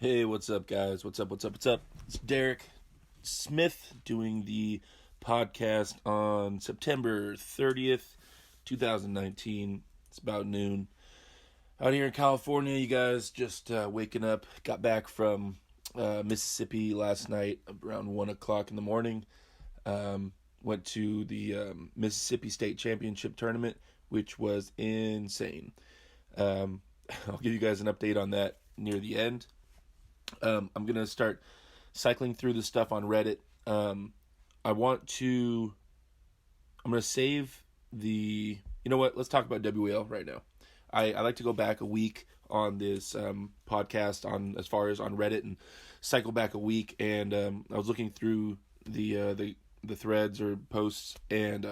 Hey, what's up, guys? What's up? It's Derek Smith doing the podcast on September 30th, 2019. It's about noon. Out here in California, you guys just waking up. Got back from Mississippi last night around 1 o'clock in the morning. Went to the Mississippi State Championship tournament, which was insane. I'll give you guys an update on that near the end. I'm gonna start cycling through the stuff on Reddit. I want to. I'm gonna save the. You know what? Let's talk about WAL right now. I like to go back a week on this podcast on as far as on Reddit and cycle back a week. And I was looking through the threads or posts and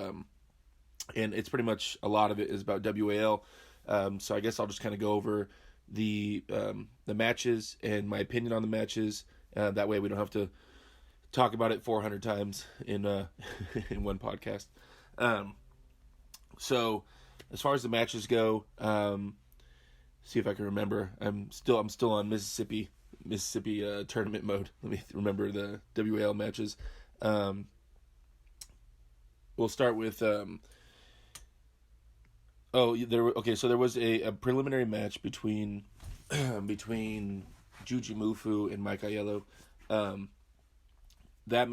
it's pretty much a lot of it is about WAL. So I guess I'll just kind of go over the matches and my opinion on the matches. That way we don't have to talk about it 400 times in in one podcast. So as far as the matches go, see if I can remember. I'm still on Mississippi tournament mode. Let me remember the WAL matches. We'll start with. So there was a preliminary match between between Juji Mufu and Mike Aiello. That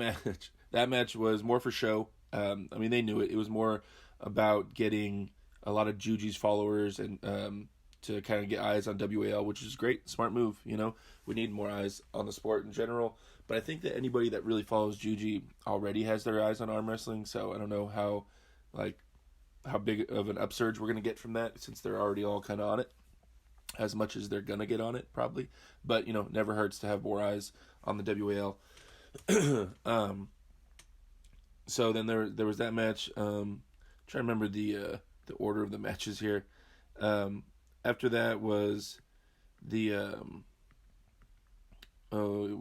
match was more for show. They knew it. It was more about getting a lot of Juji's followers and to kind of get eyes on WAL, which is great, smart move. You know, we need more eyes on the sport in general. But I think that anybody that really follows Juji already has their eyes on arm wrestling. So I don't know how big of an upsurge we're going to get from that, since they're already all kind of on it, as much as they're going to get on it, probably. But, never hurts to have more eyes on the WAL. So then there was that match. Trying to remember the order of the matches here. After that was what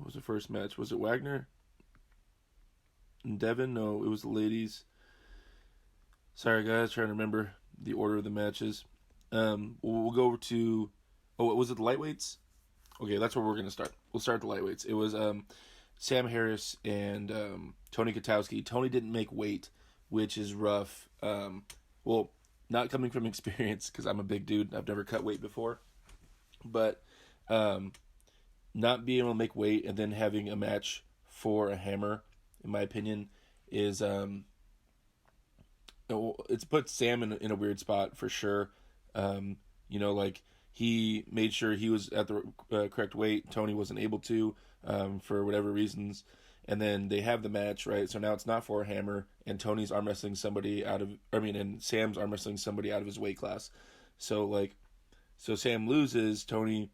was the first match? Was it Wagner and Devin? No, it was the ladies. Sorry, guys, trying to remember the order of the matches. We'll go over to. Oh, was it the lightweights? Okay, that's where we're gonna start. We'll start the lightweights. It was Sam Harris and Tony Kotowski. Tony didn't make weight, which is rough. Not coming from experience, because I'm a big dude. I've never cut weight before, but not being able to make weight and then having a match for a hammer, in my opinion, is it's put Sam in a weird spot for sure. He made sure he was at the correct weight. Tony wasn't able to, for whatever reasons. And then they have the match, right? So now it's not for a hammer, and Tony's arm wrestling somebody and Sam's arm wrestling somebody out of his weight class. So Sam loses, Tony,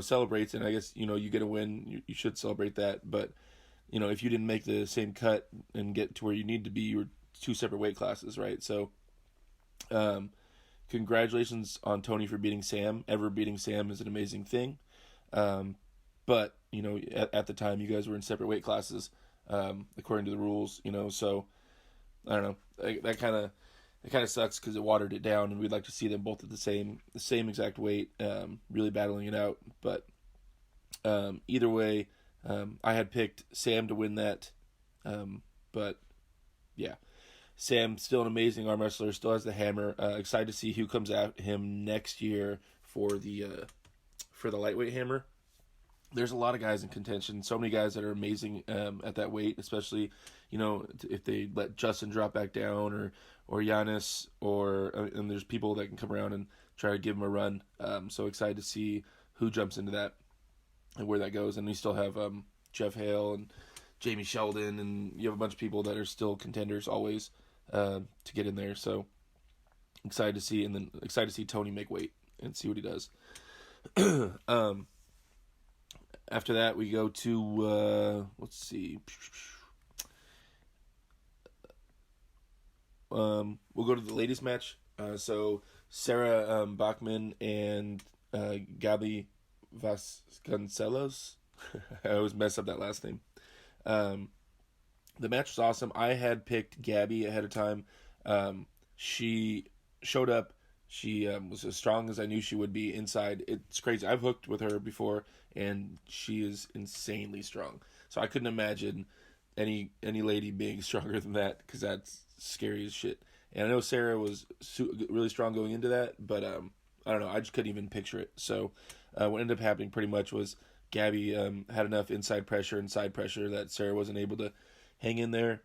celebrates, and I guess, you get a win, you should celebrate that. But, if you didn't make the same cut and get to where you need to be, you were two separate weight classes, right? So, congratulations on Tony for beating Sam. Ever beating Sam is an amazing thing. But, at the time, you guys were in separate weight classes, according to the rules, so, I don't know, it kind of sucks, because it watered it down, and we'd like to see them both at the same exact weight, really battling it out. But, either way, I had picked Sam to win that, but, yeah. Sam, still an amazing arm wrestler, still has the hammer. Excited to see who comes at him next year for the lightweight hammer. There's a lot of guys in contention. So many guys that are amazing at that weight, especially, if they let Justin drop back down or Giannis, and there's people that can come around and try to give him a run. So excited to see who jumps into that and where that goes. And we still have Jeff Hale and Jamie Sheldon, and you have a bunch of people that are still contenders always to get in there. So excited to see, and then excited to see Tony make weight and see what he does. After that, we go to let's see. We'll go to the ladies match. So Sarah Bachman and Gabby Vasconcelos. I always mess up that last name. The match was awesome. I had picked Gabby ahead of time. She showed up She was as strong as I knew she would be inside. It's crazy. I've hooked with her before, and she is insanely strong. So I couldn't imagine any lady being stronger than that, because that's scary as shit. And I know Sarah was really strong going into that, but I don't know. I just couldn't even picture it. So what ended up happening pretty much was Gabby had enough inside pressure and side pressure that Sarah wasn't able to hang in there,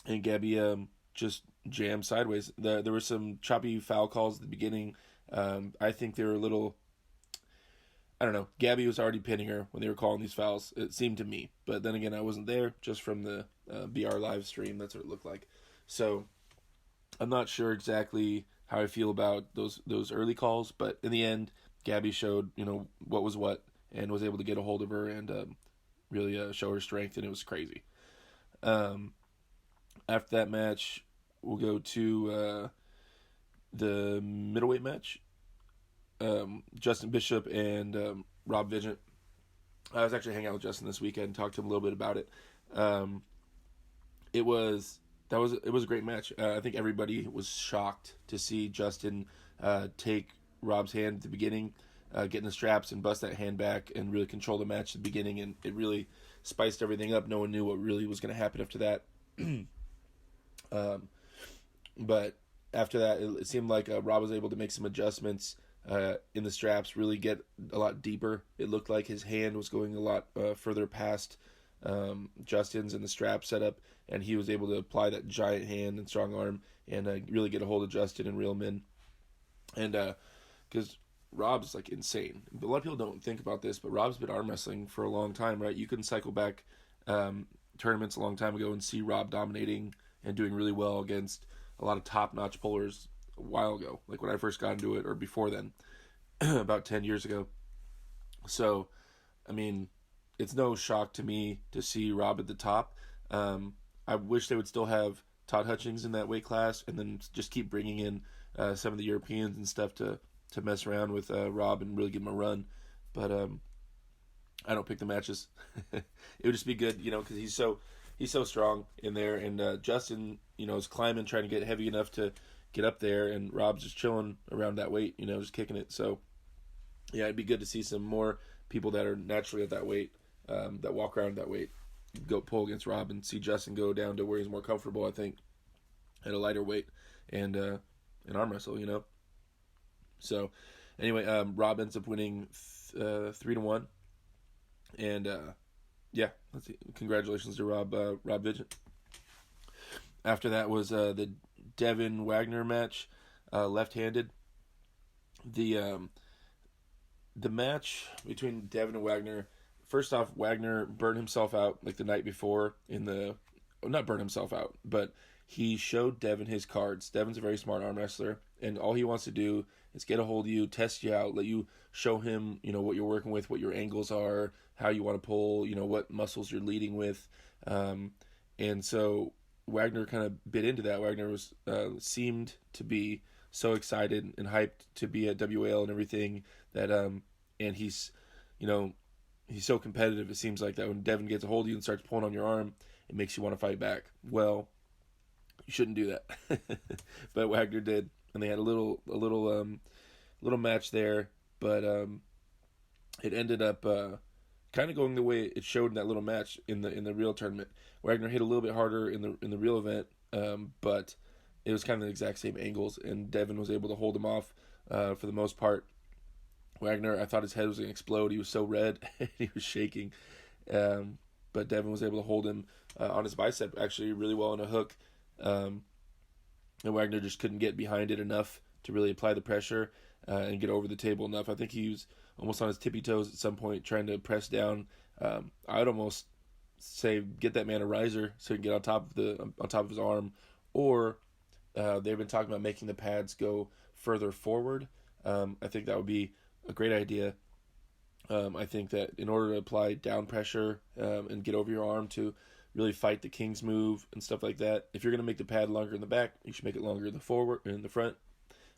and Gabby just jammed sideways. There were some choppy foul calls at the beginning. I think they were a little. I don't know. Gabby was already pinning her when they were calling these fouls. It seemed to me, but then again, I wasn't there. Just from the BR live stream, that's what it looked like. So I'm not sure exactly how I feel about those early calls, but in the end, Gabby showed what was what, and was able to get a hold of her and really show her strength, and it was crazy. After that match, we'll go to the middleweight match. Justin Bishop and Rob Vigent. I was actually hanging out with Justin this weekend and talked to him a little bit about it. It was a great match. I think everybody was shocked to see Justin take Rob's hand at the beginning, get in the straps and bust that hand back and really control the match at the beginning, and it really spiced everything up. No one knew what really was going to happen after that. But after that, it seemed like Rob was able to make some adjustments in the straps, really get a lot deeper. It looked like his hand was going a lot further past Justin's in the strap setup, and he was able to apply that giant hand and strong arm and really get a hold of Justin and reel him in. And because Rob's like insane. A lot of people don't think about this, but Rob's been arm wrestling for a long time, right? You can cycle back tournaments a long time ago and see Rob dominating and doing really well against a lot of top-notch pullers a while ago, like when I first got into it, or before then, about 10 years ago. So, I mean, it's no shock to me to see Rob at the top. I wish they would still have Todd Hutchings in that weight class, and then just keep bringing in some of the Europeans and stuff to mess around with Rob and really give him a run. But I don't pick the matches. It would just be good, because he's so strong in there, and Justin, is climbing, trying to get heavy enough to get up there, and Rob's just chilling around that weight, just kicking it. So, yeah, it'd be good to see some more people that are naturally at that weight, that walk around that weight, go pull against Rob, and see Justin go down to where he's more comfortable, I think, at a lighter weight, and arm wrestle, So, anyway, Rob ends up winning 3-1, and yeah, let's see. Congratulations to Rob Vigent. After that was the Devin Wagner match, left-handed. The match between Devin and Wagner. First off, Wagner burned himself out like the night before not burned himself out, but he showed Devin his cards. Devin's a very smart arm wrestler, and all he wants to do is get a hold of you, test you out, let you show him, what you're working with, what your angles are, how you want to pull, what muscles you're leading with. And so Wagner kind of bit into that. Wagner was seemed to be so excited and hyped to be at WAL and everything that and he's so competitive. It seems like that when Devin gets a hold of you and starts pulling on your arm, it makes you want to fight back. Well, you shouldn't do that. But Wagner did, and they had a little match there, but it ended up kind of going the way it showed in that little match in the real tournament. Wagner hit a little bit harder in the real event, but it was kind of the exact same angles, and Devin was able to hold him off for the most part. Wagner, I thought his head was going to explode. He was so red. He was shaking. But Devin was able to hold him on his bicep actually really well on a hook. And Wagner just couldn't get behind it enough to really apply the pressure and get over the table enough. I think he was almost on his tippy toes at some point trying to press down. I'd almost say get that man a riser so he can get on top of his arm. Or they've been talking about making the pads go further forward. I think that would be a great idea. I think that in order to apply down pressure and get over your arm to really fight the King's move and stuff like that, if you're going to make the pad longer in the back, you should make it longer in the forward and in the front,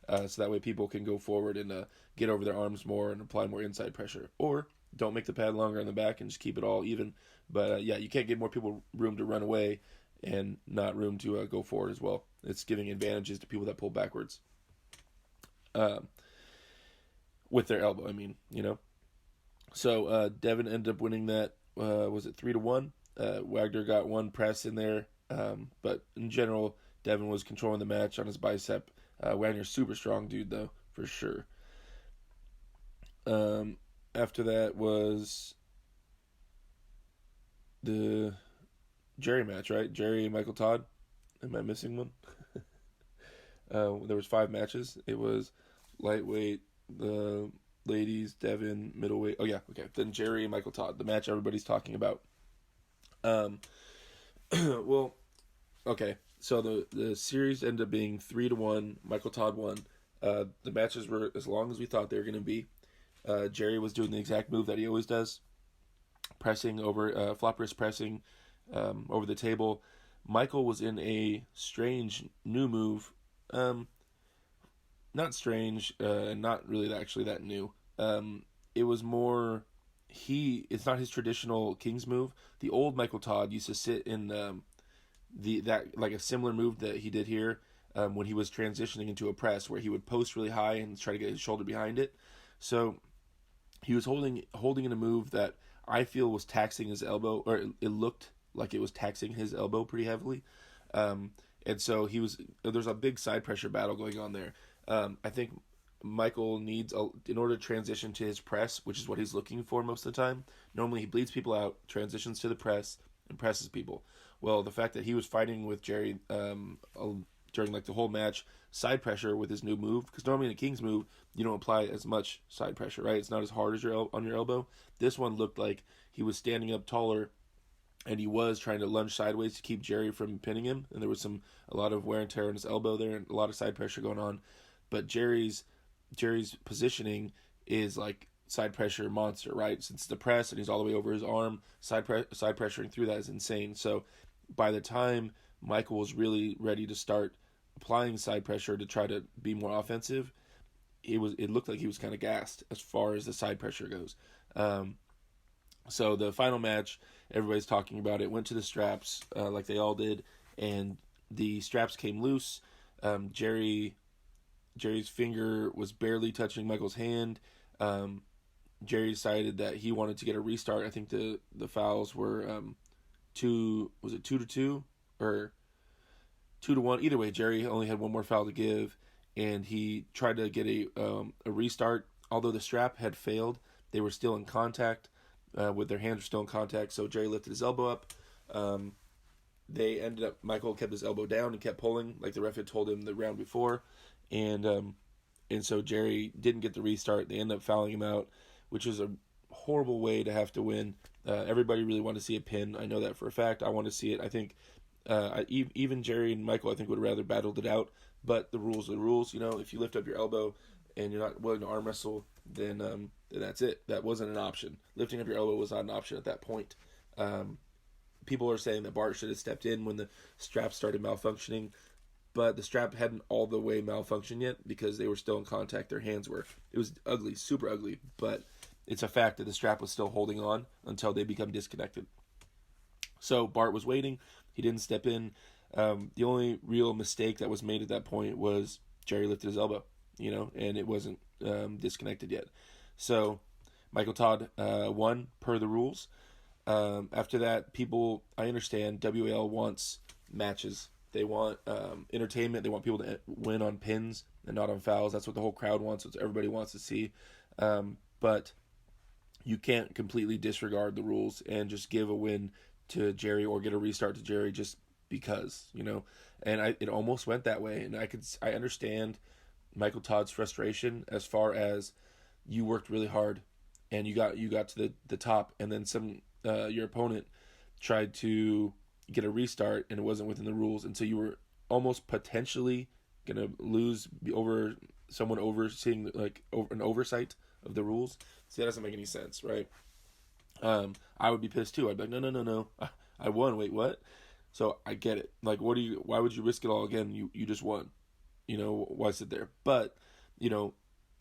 so that way people can go forward and get over their arms more and apply more inside pressure. Or don't make the pad longer in the back and just keep it all even. But yeah, you can't give more people room to run away and not room to go forward as well. It's giving advantages to people that pull backwards. with their elbow. I mean, you know. So Devin ended up winning that. Was it 3-1? Wagner got one press in there, but in general, Devin was controlling the match on his bicep. Wagner's super strong dude though, for sure. After that was the Jerry match, right? Jerry and Michael Todd. Am I missing one? There was 5 matches. It was lightweight, the ladies, Devin, middleweight. Oh yeah, okay. Then Jerry and Michael Todd, the match everybody's talking about. Well, okay. So the series ended up being 3-1. Michael Todd won. The matches were as long as we thought they were going to be. Jerry was doing the exact move that he always does, pressing over, flop wrist pressing over the table. Michael was in a strange new move. Not strange, and not really actually that new. It was more, it's not his traditional King's move. The old Michael Todd used to sit in that like a similar move that he did here when he was transitioning into a press, where he would post really high and try to get his shoulder behind it. So he was holding in a move that I feel was taxing his elbow, or it looked like it was taxing his elbow pretty heavily. And so there's a big side pressure battle going on there. I think Michael needs, in order to transition to his press, which is what he's looking for most of the time. Normally he bleeds people out, transitions to the press, and presses people. Well, the fact that he was fighting with Jerry during like the whole match, side pressure with his new move, because normally in a King's move, you don't apply as much side pressure, right? It's not as hard as on your elbow. This one looked like he was standing up taller, and he was trying to lunge sideways to keep Jerry from pinning him, and there was a lot of wear and tear on his elbow there, and a lot of side pressure going on. But Jerry's positioning is like side pressure monster, right? Since the press and he's all the way over his arm, side pressuring through that is insane. So by the time Michael was really ready to start applying side pressure to try to be more offensive, it looked like he was kind of gassed as far as the side pressure goes. So the final match, everybody's talking about it, went to the straps like they all did, and the straps came loose. Jerry's finger was barely touching Michael's hand. Jerry decided that he wanted to get a restart. I think the fouls were 2-2 or 2-1? Either way, Jerry only had one more foul to give, and he tried to get a restart. Although the strap had failed, they were still in contact. With their hands were still in contact, so Jerry lifted his elbow up. Michael kept his elbow down and kept pulling, like the ref had told him the round before. And so Jerry didn't get the restart. They ended up fouling him out, which is a horrible way to have to win. Everybody really wanted to see a pin. I know that for a fact. I want to see it. I think even Jerry and Michael, I think, would have rather battled it out. But the rules are the rules. You know, if you lift up your elbow and you're not willing to arm wrestle, then that's it. That wasn't an option. Lifting up your elbow was not an option at that point. People are saying that Bart should have stepped in when the strap started malfunctioning, but the strap hadn't all the way malfunctioned yet because they were still in contact. Their hands were. It was ugly, super ugly, but it's a fact that the strap was still holding on until they become disconnected. So Bart was waiting. He didn't step in. The only real mistake that was made at that point was Jerry lifted his elbow, and it wasn't disconnected yet. So Michael Todd won per the rules. After that, I understand WAL wants matches. They want entertainment. They want people to win on pins and not on fouls. That's what the whole crowd wants. That's what everybody wants to see. But you can't completely disregard the rules and just give a win to Jerry or get a restart to Jerry just because, And it almost went that way. And I understand Michael Todd's frustration as far as you worked really hard and you got to the top, and then your opponent tried to get a restart and it wasn't within the rules, and so you were almost potentially gonna lose over someone overseeing an oversight of the rules. See, that doesn't make any sense, right? I would be pissed too. I'd be like, no, I won. Wait, what? So I get it. Like, why would you risk it all again? You just won. Why sit there? But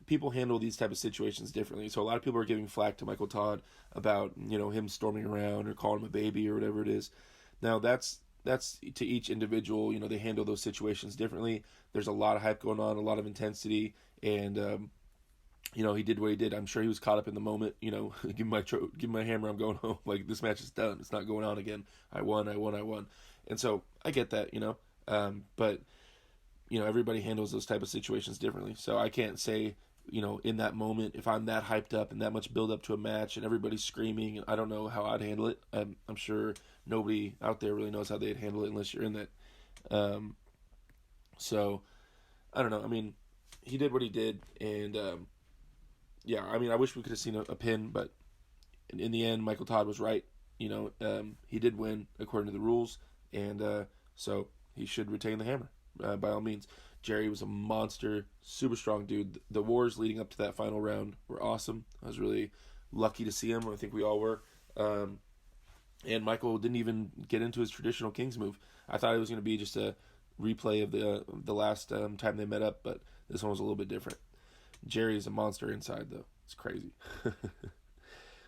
people handle these type of situations differently. So a lot of people are giving flack to Michael Todd about him storming around or calling him a baby or whatever it is. Now that's to each individual. They handle those situations differently. There's a lot of hype going on, a lot of intensity, and he did what he did. I'm sure he was caught up in the moment. Give me my hammer. I'm going home. Like, this match is done. It's not going on again. I won. And so I get that. But everybody handles those type of situations differently. So I can't say, in that moment, if I'm that hyped up and that much build up to a match and everybody's screaming, and I don't know how I'd handle it. I'm sure nobody out there really knows how they'd handle it unless you're in that. So I don't know. I mean, he did what he did, and I wish we could have seen a pin, but in the end, Michael Todd was right. He did win according to the rules, and so he should retain the hammer by all means. Jerry was a monster, super strong dude. The wars leading up to that final round were awesome. I was really lucky to see him. I think we all were. And Michael didn't even get into his traditional King's move. I thought it was going to be just a replay of the last time they met up, but this one was a little bit different. Jerry is a monster inside, though. It's crazy.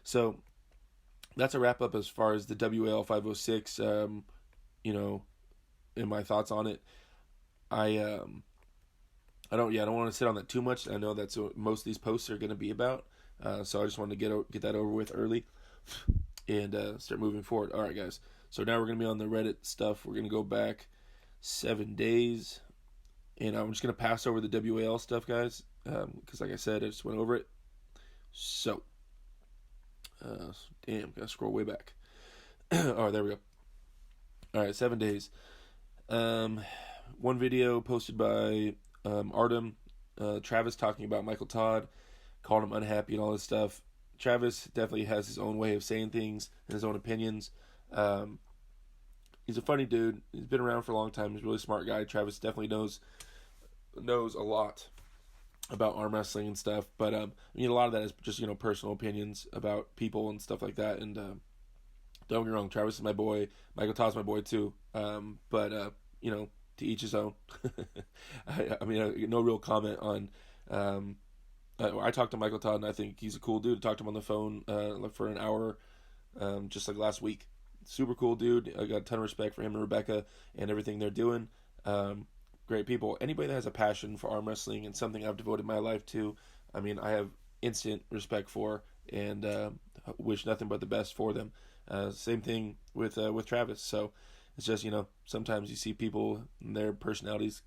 So that's a wrap up as far as the WAL 506. And my thoughts on it. I don't want to sit on that too much. I know that's what most of these posts are going to be about. So I just wanted to get that over with early and start moving forward. All right, guys. So now we're going to be on the Reddit stuff. We're going to go back 7 days. And I'm just going to pass over the WAL stuff, guys, because like I said, I just went over it. So, gotta scroll way back. All right, there we go. All right, 7 days. One video posted by Artem, Travis talking about Michael Todd, called him unhappy and all this stuff. Travis definitely has his own way of saying things and his own opinions. He's a funny dude. He's been around for a long time. He's a really smart guy. Travis definitely knows a lot about arm wrestling and stuff. But a lot of that is just personal opinions about people and stuff like that. And don't get me wrong, Travis is my boy. Michael Todd's my boy too. But to each his own. No real comment on. I talked to Michael Todd, and I think he's a cool dude. I talked to him on the phone for an hour, just like last week. Super cool dude. I got a ton of respect for him and Rebecca and everything they're doing. Great people. Anybody that has a passion for arm wrestling and something I've devoted my life to, I have instant respect for and wish nothing but the best for them. Same thing with Travis. So it's just, sometimes you see people and their personalities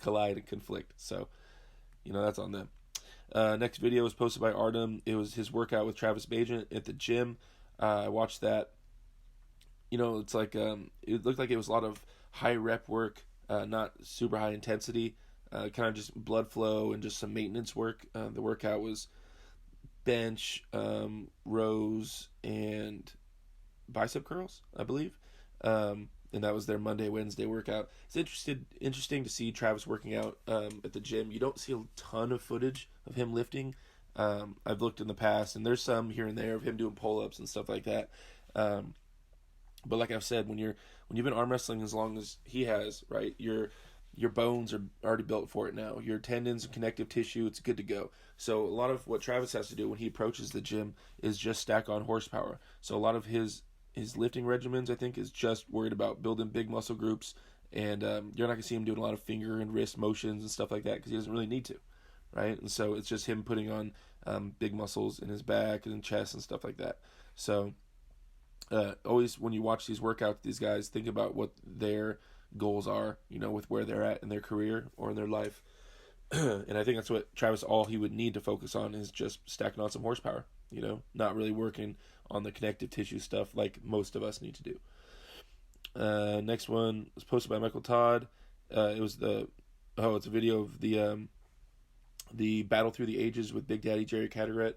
collide and conflict. So, that's on them. Next video was posted by Artem. It was his workout with Travis Bagent at the gym. I watched that. It's like it looked like it was a lot of high rep work, not super high intensity, kind of just blood flow and just some maintenance work. The workout was bench, rows, and bicep curls, I believe. And that was their Monday, Wednesday workout. It's interesting to see Travis working out at the gym. You don't see a ton of footage of him lifting. I've looked in the past, and there's some here and there of him doing pull-ups and stuff like that. But like I've said, when you've been arm wrestling as long as he has, right, your bones are already built for it now. Your tendons and connective tissue, it's good to go. So a lot of what Travis has to do when he approaches the gym is just stack on horsepower. So a lot of his lifting regimens, I think, is just worried about building big muscle groups, and you're not going to see him doing a lot of finger and wrist motions and stuff like that because he doesn't really need to, right? And so it's just him putting on big muscles in his back and chest and stuff like that. So always when you watch these workouts, these guys, think about what their goals are, with where they're at in their career or in their life. And I think that's what Travis, all he would need to focus on is just stacking on some horsepower, not really working on the connective tissue stuff like most of us need to do. Next one was posted by Michael Todd. It was it's a video of the battle through the ages with Big Daddy Jerry Caderet.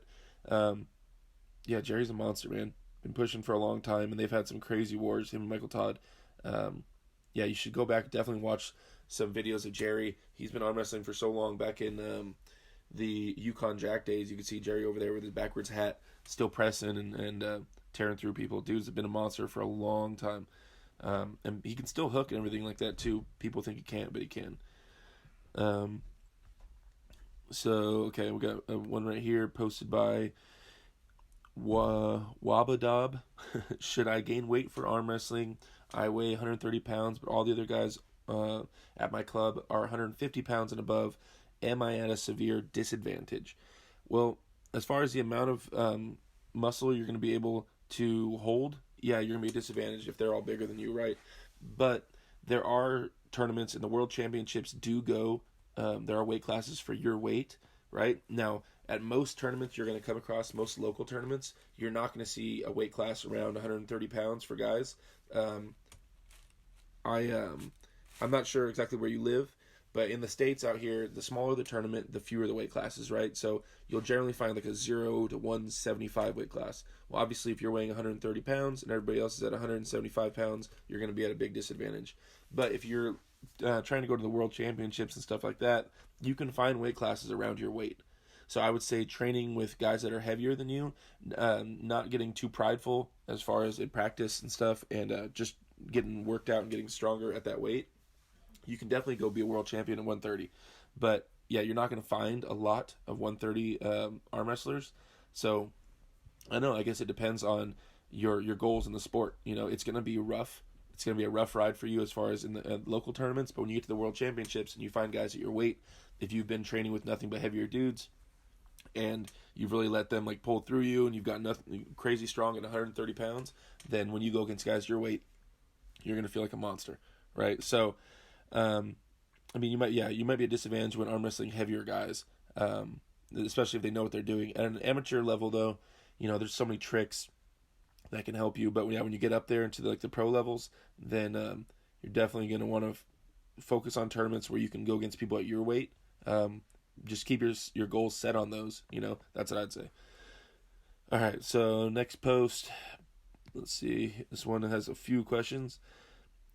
Jerry's a monster, man. Been pushing for a long time, and they've had some crazy wars, him and Michael Todd. You should go back, definitely watch some videos of Jerry. He's been arm wrestling for so long. Back in the Yukon Jack days, you could see Jerry over there with his backwards hat, still pressing and tearing through people. Dude's been a monster for a long time. And he can still hook and everything like that too. People think he can't, but he can. Okay, we got one right here posted by Wabadab. Should I gain weight for arm wrestling? I weigh 130 pounds, but all the other guys at my club are 150 pounds and above, Am I at a severe disadvantage? Well, as far as the amount of muscle you're going to be able to hold, yeah, you're going to be a disadvantage if they're all bigger than you, right? But there are tournaments, and the World Championships do go. There are weight classes for your weight, right? Now, at most tournaments you're going to come across, most local tournaments, you're not going to see a weight class around 130 pounds for guys. Um, I'm not sure exactly where you live, but in the States out here, the smaller the tournament, the fewer the weight classes, right? So you'll generally find like a 0 to 175 weight class. Well, obviously, if you're weighing 130 pounds and everybody else is at 175 pounds, you're going to be at a big disadvantage. But if you're trying to go to the World Championships and stuff like that, you can find weight classes around your weight. So I would say training with guys that are heavier than you, not getting too prideful as far as in practice and stuff, and just getting worked out and getting stronger at that weight. You can definitely go be a world champion at 130, but yeah, you're not going to find a lot of 130 arm wrestlers. So I know. I guess it depends on your goals in the sport. You know, it's going to be rough. It's going to be a rough ride for you as far as in the local tournaments. But when you get to the world championships and you find guys at your weight, if you've been training with nothing but heavier dudes, and you've really let them like pull through you, and you've got nothing crazy strong at 130 pounds, then when you go against guys your weight, you're going to feel like a monster, right? So, I mean, you might be a disadvantage when arm wrestling heavier guys, especially if they know what they're doing. At an amateur level, though, you know, there's so many tricks that can help you. But when you get up there into the pro levels, then you're definitely going to want to focus on tournaments where you can go against people at your weight. Just keep your goals set on those. You know, that's what I'd say. All right, so next post. Let's see. This one has a few questions.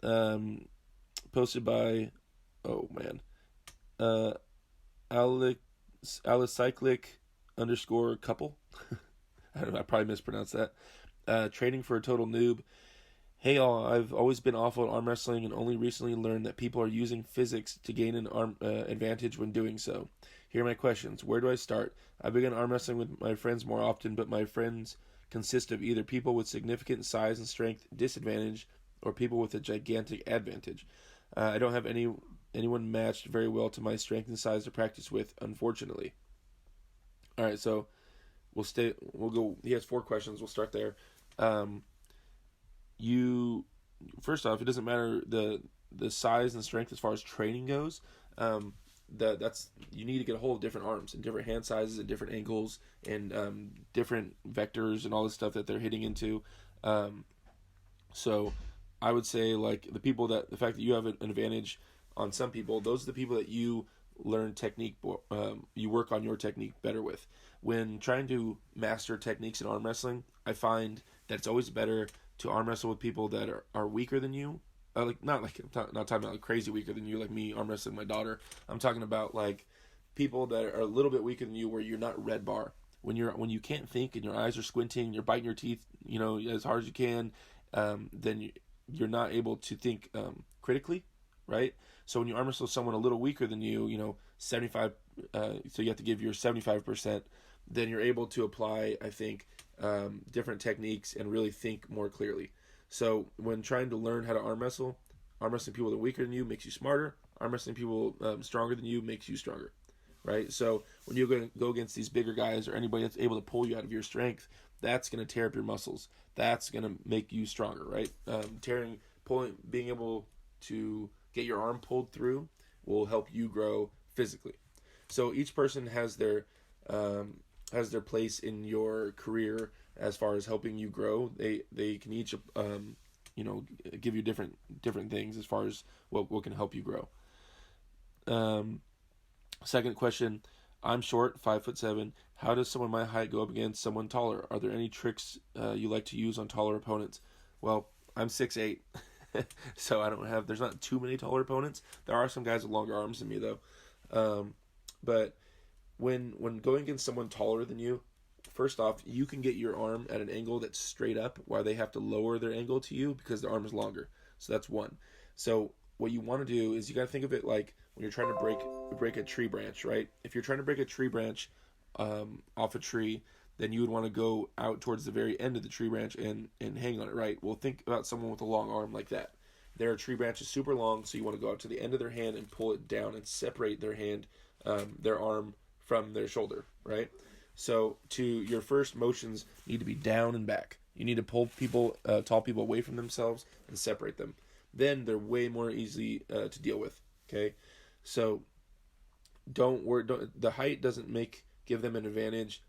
Posted by, oh man, Alicyclic _ couple. I don't know, I probably mispronounced that. Training for a total noob. Hey all, I've always been awful at arm wrestling and only recently learned that people are using physics to gain an arm advantage when doing so. Here are my questions. Where do I start? I began arm wrestling with my friends more often, but my friends consist of either people with significant size and strength disadvantage or people with a gigantic advantage. I don't have anyone matched very well to my strength and size to practice with, unfortunately. All right, so we'll go. He has 4 questions. We'll start there. First off, it doesn't matter the size and strength as far as training goes. That's you need to get a hold of different arms and different hand sizes and different angles and different vectors and all this stuff that they're hitting into. So I would say like the fact that you have an advantage on some people, those are the people that you learn technique, you work on your technique better with. When trying to master techniques in arm wrestling, I find that it's always better to arm wrestle with people that are weaker than you. Not talking about like crazy weaker than you, like me arm wrestling my daughter. I'm talking about like people that are a little bit weaker than you, where you're not red bar. When you can't think and your eyes are squinting, you're biting your teeth, you know, as hard as you can. Then you're not able to think critically, right? So when you arm wrestle someone a little weaker than you, you know, 75, so you have to give your 75%, then you're able to apply, I think, different techniques and really think more clearly. So when trying to learn how to arm wrestling people that are weaker than you makes you smarter. Arm wrestling people stronger than you makes you stronger, right? So when you're going to go against these bigger guys or anybody that's able to pull you out of your strength, that's going to tear up your muscles. That's going to make you stronger, right? Being able to get your arm pulled through will help you grow physically. So each person has their place in your career as far as helping you grow. They can each give you different things as far as what can help you grow. Second question. I'm short, 5'7". How does someone my height go up against someone taller? Are there any tricks you like to use on taller opponents? Well, I'm 6'8", so there's not too many taller opponents. There are some guys with longer arms than me though. But when going against someone taller than you, first off, you can get your arm at an angle that's straight up while they have to lower their angle to you because their arm is longer. So that's one. So what you want to do is you got to think of it like when you're trying to break a tree branch, right? If you're trying to break a tree branch off a tree, then you would want to go out towards the very end of the tree branch and hang on it, right? Well, think about someone with a long arm like that. Their tree branch is super long, so you want to go out to the end of their hand and pull it down and separate their hand their arm from their shoulder, right? So to your first motions need to be down and back. You need to pull people, tall people away from themselves and separate them. Then they're way more easy to deal with. Okay, so don't worry. The height doesn't give them an advantage.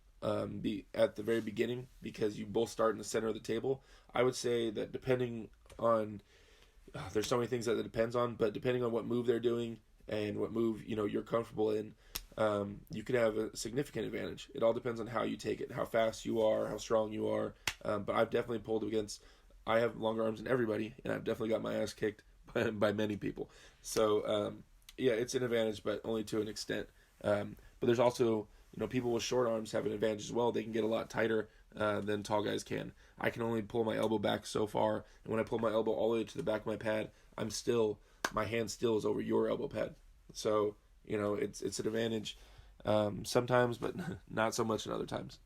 Be at the very beginning because you both start in the center of the table. I would say that depending on, there's so many things that it depends on, but depending on what move they're doing and what move you're comfortable in, you could have a significant advantage. It all depends on how you take it, how fast you are, how strong you are. But I've definitely pulled against. I have longer arms than everybody, and I've definitely got my ass kicked by many people. So yeah, it's an advantage, but only to an extent. But there's also people with short arms have an advantage as well. They can get a lot tighter than tall guys can. I can only pull my elbow back so far, and when I pull my elbow all the way to the back of my pad, my hand still is over your elbow pad. So it's an advantage sometimes, but not so much in other times.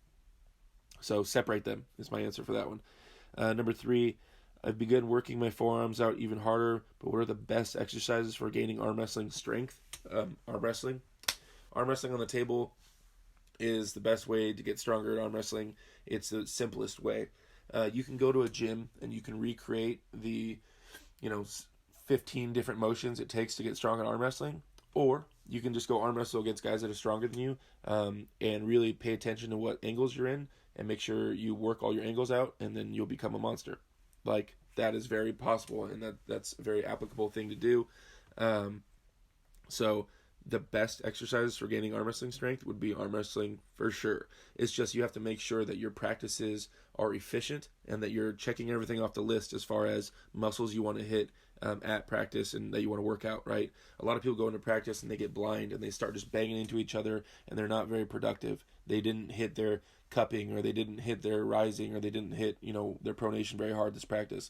So separate them is my answer for that one. Number 3, I've begun working my forearms out even harder, but what are the best exercises for gaining arm wrestling strength? Arm wrestling on the table is the best way to get stronger at arm wrestling. It's the simplest way. You can go to a gym and you can recreate the 15 different motions it takes to get strong at arm wrestling, or you can just go arm wrestle against guys that are stronger than you, and really pay attention to what angles you're in and make sure you work all your angles out, and then you'll become a monster. Like, that is very possible, and that's a very applicable thing to do. So the best exercises for gaining arm wrestling strength would be arm wrestling for sure. It's just you have to make sure that your practices are efficient and that you're checking everything off the list as far as muscles you want to hit at practice and that you want to work out, right? A lot of people go into practice and they get blind and they start just banging into each other and they're not very productive. They didn't hit their cupping, or they didn't hit their rising, or they didn't hit their pronation very hard this practice.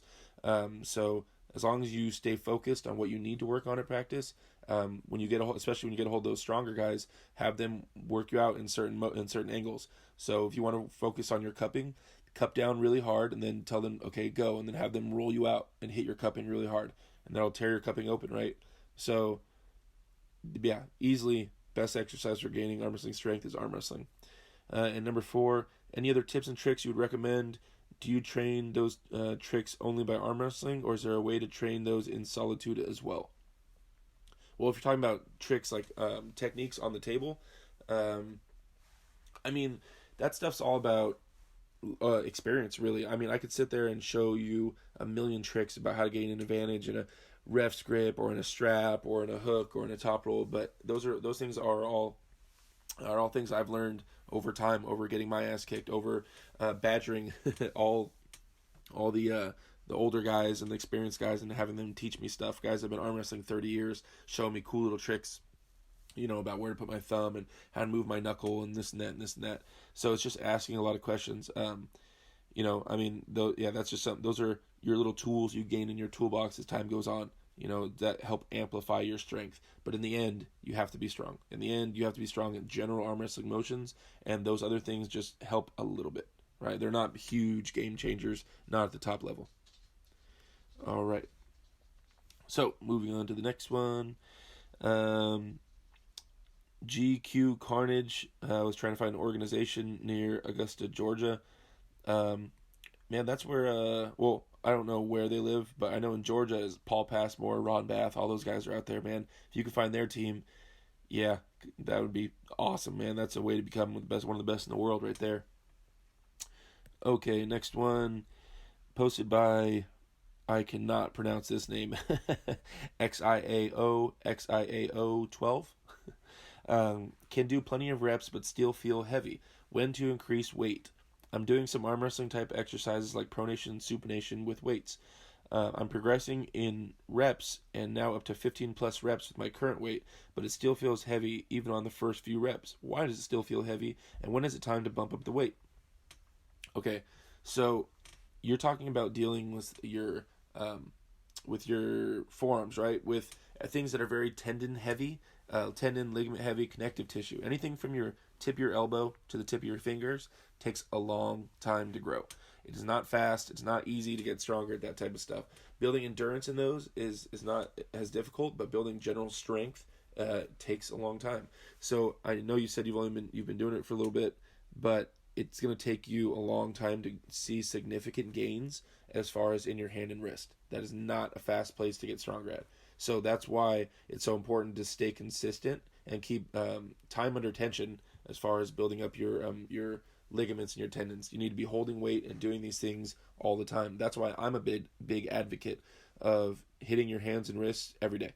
So as long as you stay focused on what you need to work on at practice, when you get especially when you get a hold of those stronger guys, have them work you out in certain angles. So if you want to focus on your cupping, cup down really hard and then tell them, okay, go, and then have them roll you out and hit your cupping really hard, and that'll tear your cupping open, right? So yeah, easily best exercise for gaining arm wrestling strength is arm wrestling. And number 4, any other tips and tricks you would recommend? Do you train those tricks only by arm wrestling, or is there a way to train those in solitude as well? Well, if you're talking about tricks like techniques on the table, I mean, that stuff's all about experience, really. I mean, I could sit there and show you a million tricks about how to gain an advantage in a ref's grip, or in a strap, or in a hook, or in a top roll, but those things are all things I've learned over time, over getting my ass kicked, over badgering all the older guys and the experienced guys and having them teach me stuff. Guys that have been arm wrestling 30 years, showing me cool little tricks, about where to put my thumb and how to move my knuckle and this and that and this and that. So it's just asking a lot of questions. That's just something. Those are your little tools you gain in your toolbox as time goes on, that help amplify your strength. But in the end, you have to be strong. In the end, you have to be strong in general arm wrestling motions, and those other things just help a little bit, right? They're not huge game changers, not at the top level. All right. So, moving on to the next one. GQ Carnage. I was trying to find an organization near Augusta, Georgia. Man, that's where, I don't know where they live, but I know in Georgia is Paul Passmore, Ron Bath, all those guys are out there, man. If you could find their team, yeah, that would be awesome, man. That's a way to become one of the best in the world right there. Okay, next one, posted by, I cannot pronounce this name, XIAO 12. Can do plenty of reps but still feel heavy. When to increase weight? I'm doing some arm wrestling type exercises like pronation and supination with weights. I'm progressing in reps and now up to 15 plus reps with my current weight, but it still feels heavy even on the first few reps. Why does it still feel heavy, and when is it time to bump up the weight? Okay, so you're talking about dealing with your forearms, right? With things that are very tendon heavy, ligament heavy, connective tissue. Anything from your tip of your elbow to the tip of your fingers takes a long time to grow. It is not fast. It's not easy to get stronger at that type of stuff. Building endurance in those is not as difficult, but building general strength takes a long time. So I know you said you've been doing it for a little bit, but it's going to take you a long time to see significant gains as far as in your hand and wrist. That is not a fast place to get stronger at. So that's why it's so important to stay consistent and keep time under tension as far as building up your ligaments and your tendons. You need to be holding weight and doing these things all the time. That's why I'm a big advocate of hitting your hands and wrists every day.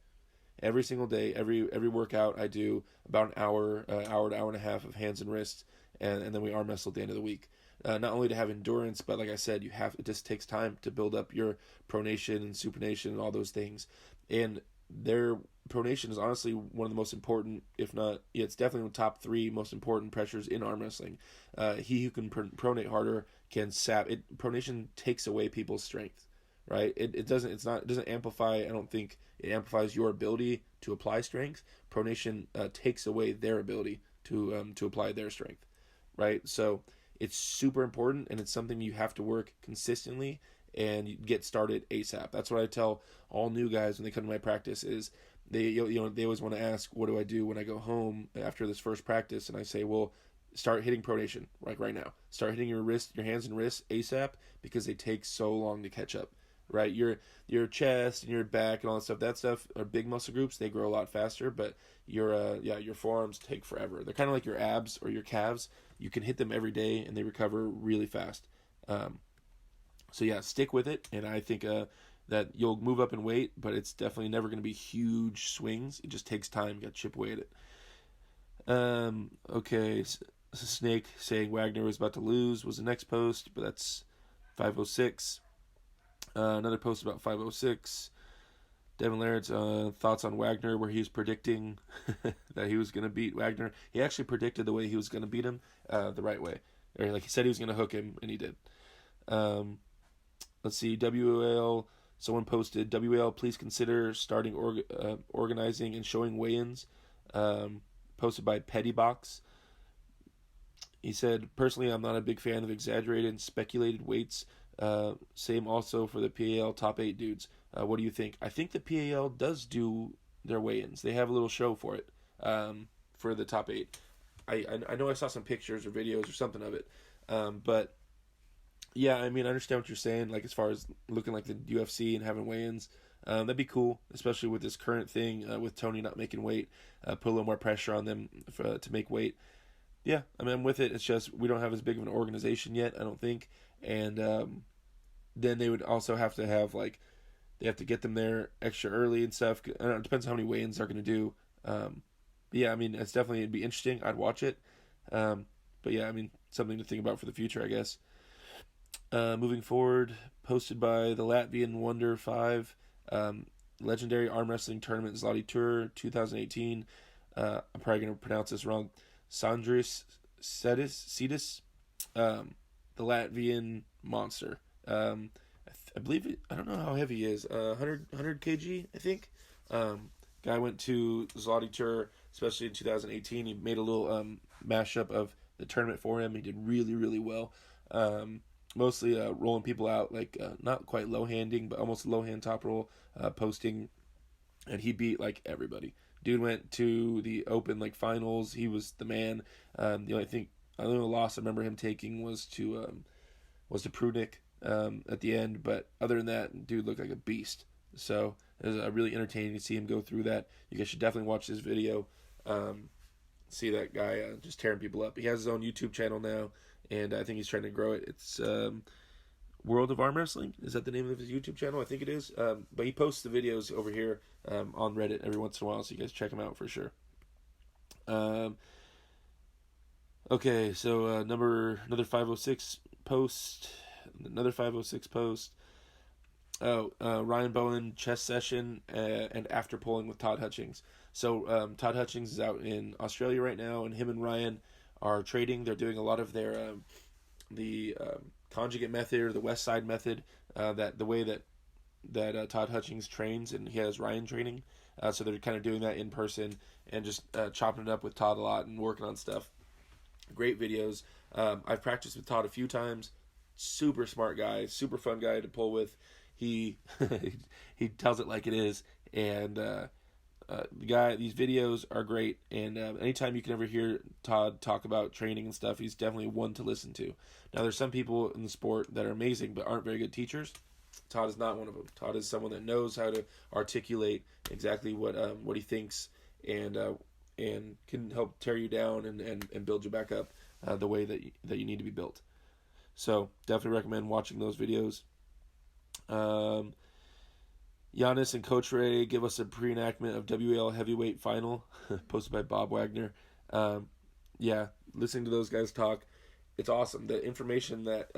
Every single day, every workout, I do about an hour to hour and a half of hands and wrists, and then we arm wrestle at the end of the week. Not only to have endurance, but like I said, it just takes time to build up your pronation and supination and all those things. And their pronation is honestly one of the most important, if not, yeah, it's definitely the top 3 most important pressures in arm wrestling. He who can pronate harder can sap it. Pronation takes away people's strength, right? It doesn't amplify. I don't think it amplifies your ability to apply strength. Pronation takes away their ability to apply their strength, right? So it's super important, and it's something you have to work consistently and you get started ASAP. That's what I tell all new guys when they come to my practice is they always want to ask, what do I do when I go home after this first practice? And I say, well, start hitting pronation like right now. Start hitting your hands and wrists ASAP because they take so long to catch up. Right, your chest and your back and all that stuff are big muscle groups. They grow a lot faster, but your forearms take forever. They're kind of like your abs or your calves. You can hit them every day and they recover really fast. So yeah, stick with it, and I think that you'll move up in weight, but it's definitely never going to be huge swings. It just takes time. You got to chip away at it. Okay, Snake saying Wagner was about to lose was the next post, but that's 506. Another post about 506. Devin Laird's thoughts on Wagner, where he was predicting that he was going to beat Wagner. He actually predicted the way he was going to beat him the right way. Or like he said he was going to hook him, and he did. Let's see. WAL. Someone posted, WAL, please consider starting organizing and showing weigh-ins. Posted by Pettybox. He said, personally, I'm not a big fan of exaggerated and speculated weights. Same also for the PAL top 8 dudes. What do you think? I think the PAL does do their weigh-ins. They have a little show for it, for the top 8. I know I saw some pictures or videos or something of it. But yeah, I mean, I understand what you're saying, like as far as looking like the UFC and having weigh-ins. That'd be cool, especially with this current thing with Tony not making weight. Put a little more pressure on them to make weight. Yeah, I mean, I'm with it. It's just we don't have as big of an organization yet, I don't think. And then they would also have to have, like, they have to get them there extra early and stuff. I don't know, it depends on how many weigh-ins they're going to do. But yeah, I mean, it'd be interesting. I'd watch it. But yeah, I mean, something to think about for the future, I guess. Moving forward, posted by the Latvian Wonder 5, Legendary Arm Wrestling Tournament Zloty Tour 2018. I'm probably going to pronounce this wrong. Sandris Cetis, the Latvian monster. I believe I don't know how heavy he is. 100 kg, I think. Guy went to Zloty Tour, especially in 2018. He made a little mashup of the tournament for him. He did really, really well. Mostly rolling people out, like not quite low handing, but almost low hand top roll, posting, and he beat like everybody. Dude went to the Open like finals. He was the man. The only loss I remember him taking was to Prudnik at the end. But other than that, dude looked like a beast. So it was really entertaining to see him go through that. You guys should definitely watch this video. See that guy just tearing people up. He has his own YouTube channel now, and I think he's trying to grow it. It's World of Arm Wrestling. Is that the name of his YouTube channel? I think it is. But he posts the videos over here on Reddit every once in a while, so you guys check him out for sure. Okay, so another 506 post. Another 506 post. Ryan Bowen chess session and after polling with Todd Hutchings. So Todd Hutchings is out in Australia right now, and him and Ryan are trading. They're doing a lot of their the conjugate method or the West Side method, that the way that Todd Hutchings trains, and he has Ryan training. So they're kind of doing that in person and just chopping it up with Todd a lot and working on stuff. Great videos. I've practiced with Todd a few times. Super smart guy, super fun guy to pull with. He he tells it like it is, and these videos are great, and anytime you can ever hear Todd talk about training and stuff, he's definitely one to listen to. Now, there's some people in the sport that are amazing but aren't very good teachers. Todd is not one of them. Todd is someone that knows how to articulate exactly what he thinks, and can help tear you down and build you back up the way that you need to be built. So definitely recommend watching those videos. Giannis and Coach Ray give us a pre-enactment of WAL heavyweight final, posted by Bob Wagner. Yeah, listening to those guys talk, it's awesome. The information that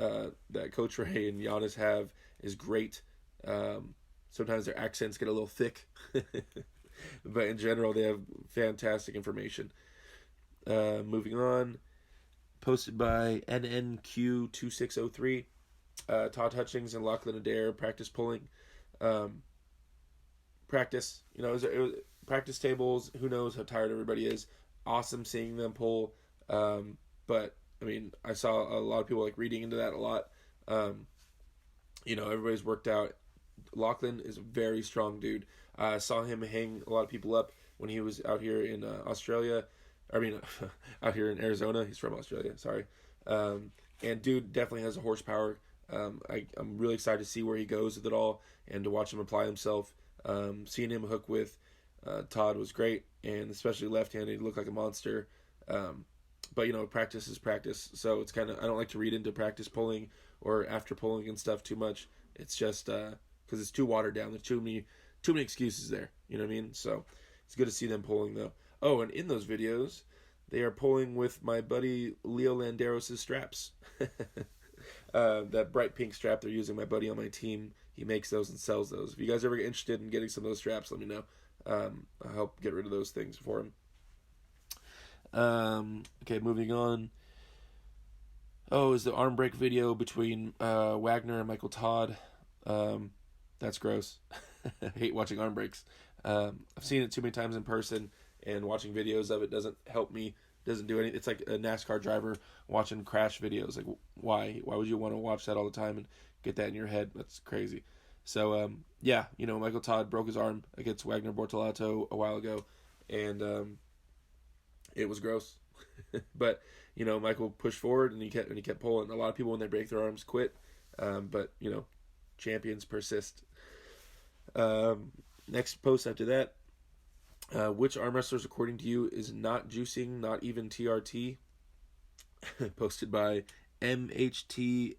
Coach Ray and Giannis have is great. Sometimes their accents get a little thick, but in general, they have fantastic information. Moving on, posted by NNQ2603, Todd Hutchings and Lachlan Adair practice pulling. Practice, it was practice tables. Who knows how tired everybody is? Awesome seeing them pull, but I mean, I saw a lot of people like reading into that a lot. Everybody's worked out. Lachlan is a very strong dude. I saw him hang a lot of people up when he was out here in Australia. I mean, out here in Arizona. He's from Australia, sorry. And dude definitely has a horsepower. I'm really excited to see where he goes with it all and to watch him apply himself. Seeing him hook with Todd was great, and especially left-handed, he looked like a monster. But practice is practice, so it's kind of, I don't like to read into practice pulling or after pulling and stuff too much. It's just because it's too watered down. There's too many excuses there. You know what I mean? So it's good to see them pulling though. Oh, and in those videos, they are pulling with my buddy Leo Landeros' straps. That bright pink strap they're using, my buddy on my team, he makes those and sells those. If you guys ever get interested in getting some of those straps, let me know. I'll help get rid of those things for him. Okay, moving on. Oh, is the arm break video between Wagner and Michael Todd. That's gross. I hate watching arm breaks. I've seen it too many times in person, and watching videos of it doesn't help me. Doesn't do anything. It's like a NASCAR driver watching crash videos. Like, why? Why would you want to watch that all the time and get that in your head? That's crazy. So, Michael Todd broke his arm against Wagner Bortolato a while ago, and it was gross. But Michael pushed forward and he kept pulling. A lot of people when they break their arms quit, but champions persist. Next post after that. Which arm wrestlers, according to you, is not juicing, not even TRT? Posted by MHTKMRAUG.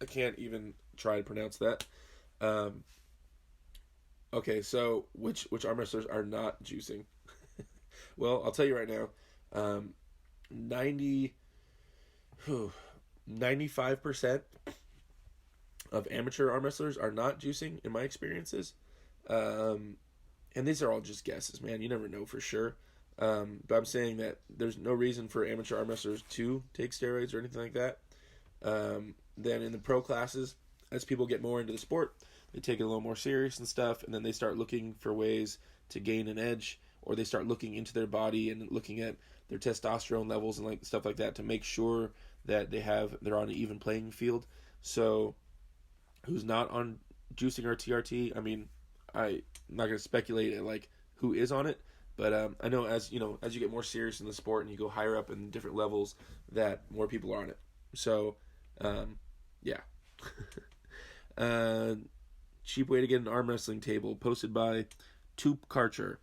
I can't even try to pronounce that. Okay, so which arm wrestlers are not juicing? Well, I'll tell you right now. 95% of amateur arm wrestlers are not juicing, in my experiences. And these are all just guesses, man. You never know for sure. But I'm saying that there's no reason for amateur arm wrestlers to take steroids or anything like that. Then in the pro classes, as people get more into the sport, they take it a little more serious and stuff, and then they start looking for ways to gain an edge, or they start looking into their body and looking at their testosterone levels and like stuff like that to make sure that they're on an even playing field. So, who's not on juicing or TRT? I mean, I'm not going to speculate at like who is on it, but I know as you get more serious in the sport and you go higher up in different levels, that more people are on it. So, yeah. Cheap way to get an arm wrestling table, posted by Toop Karcher.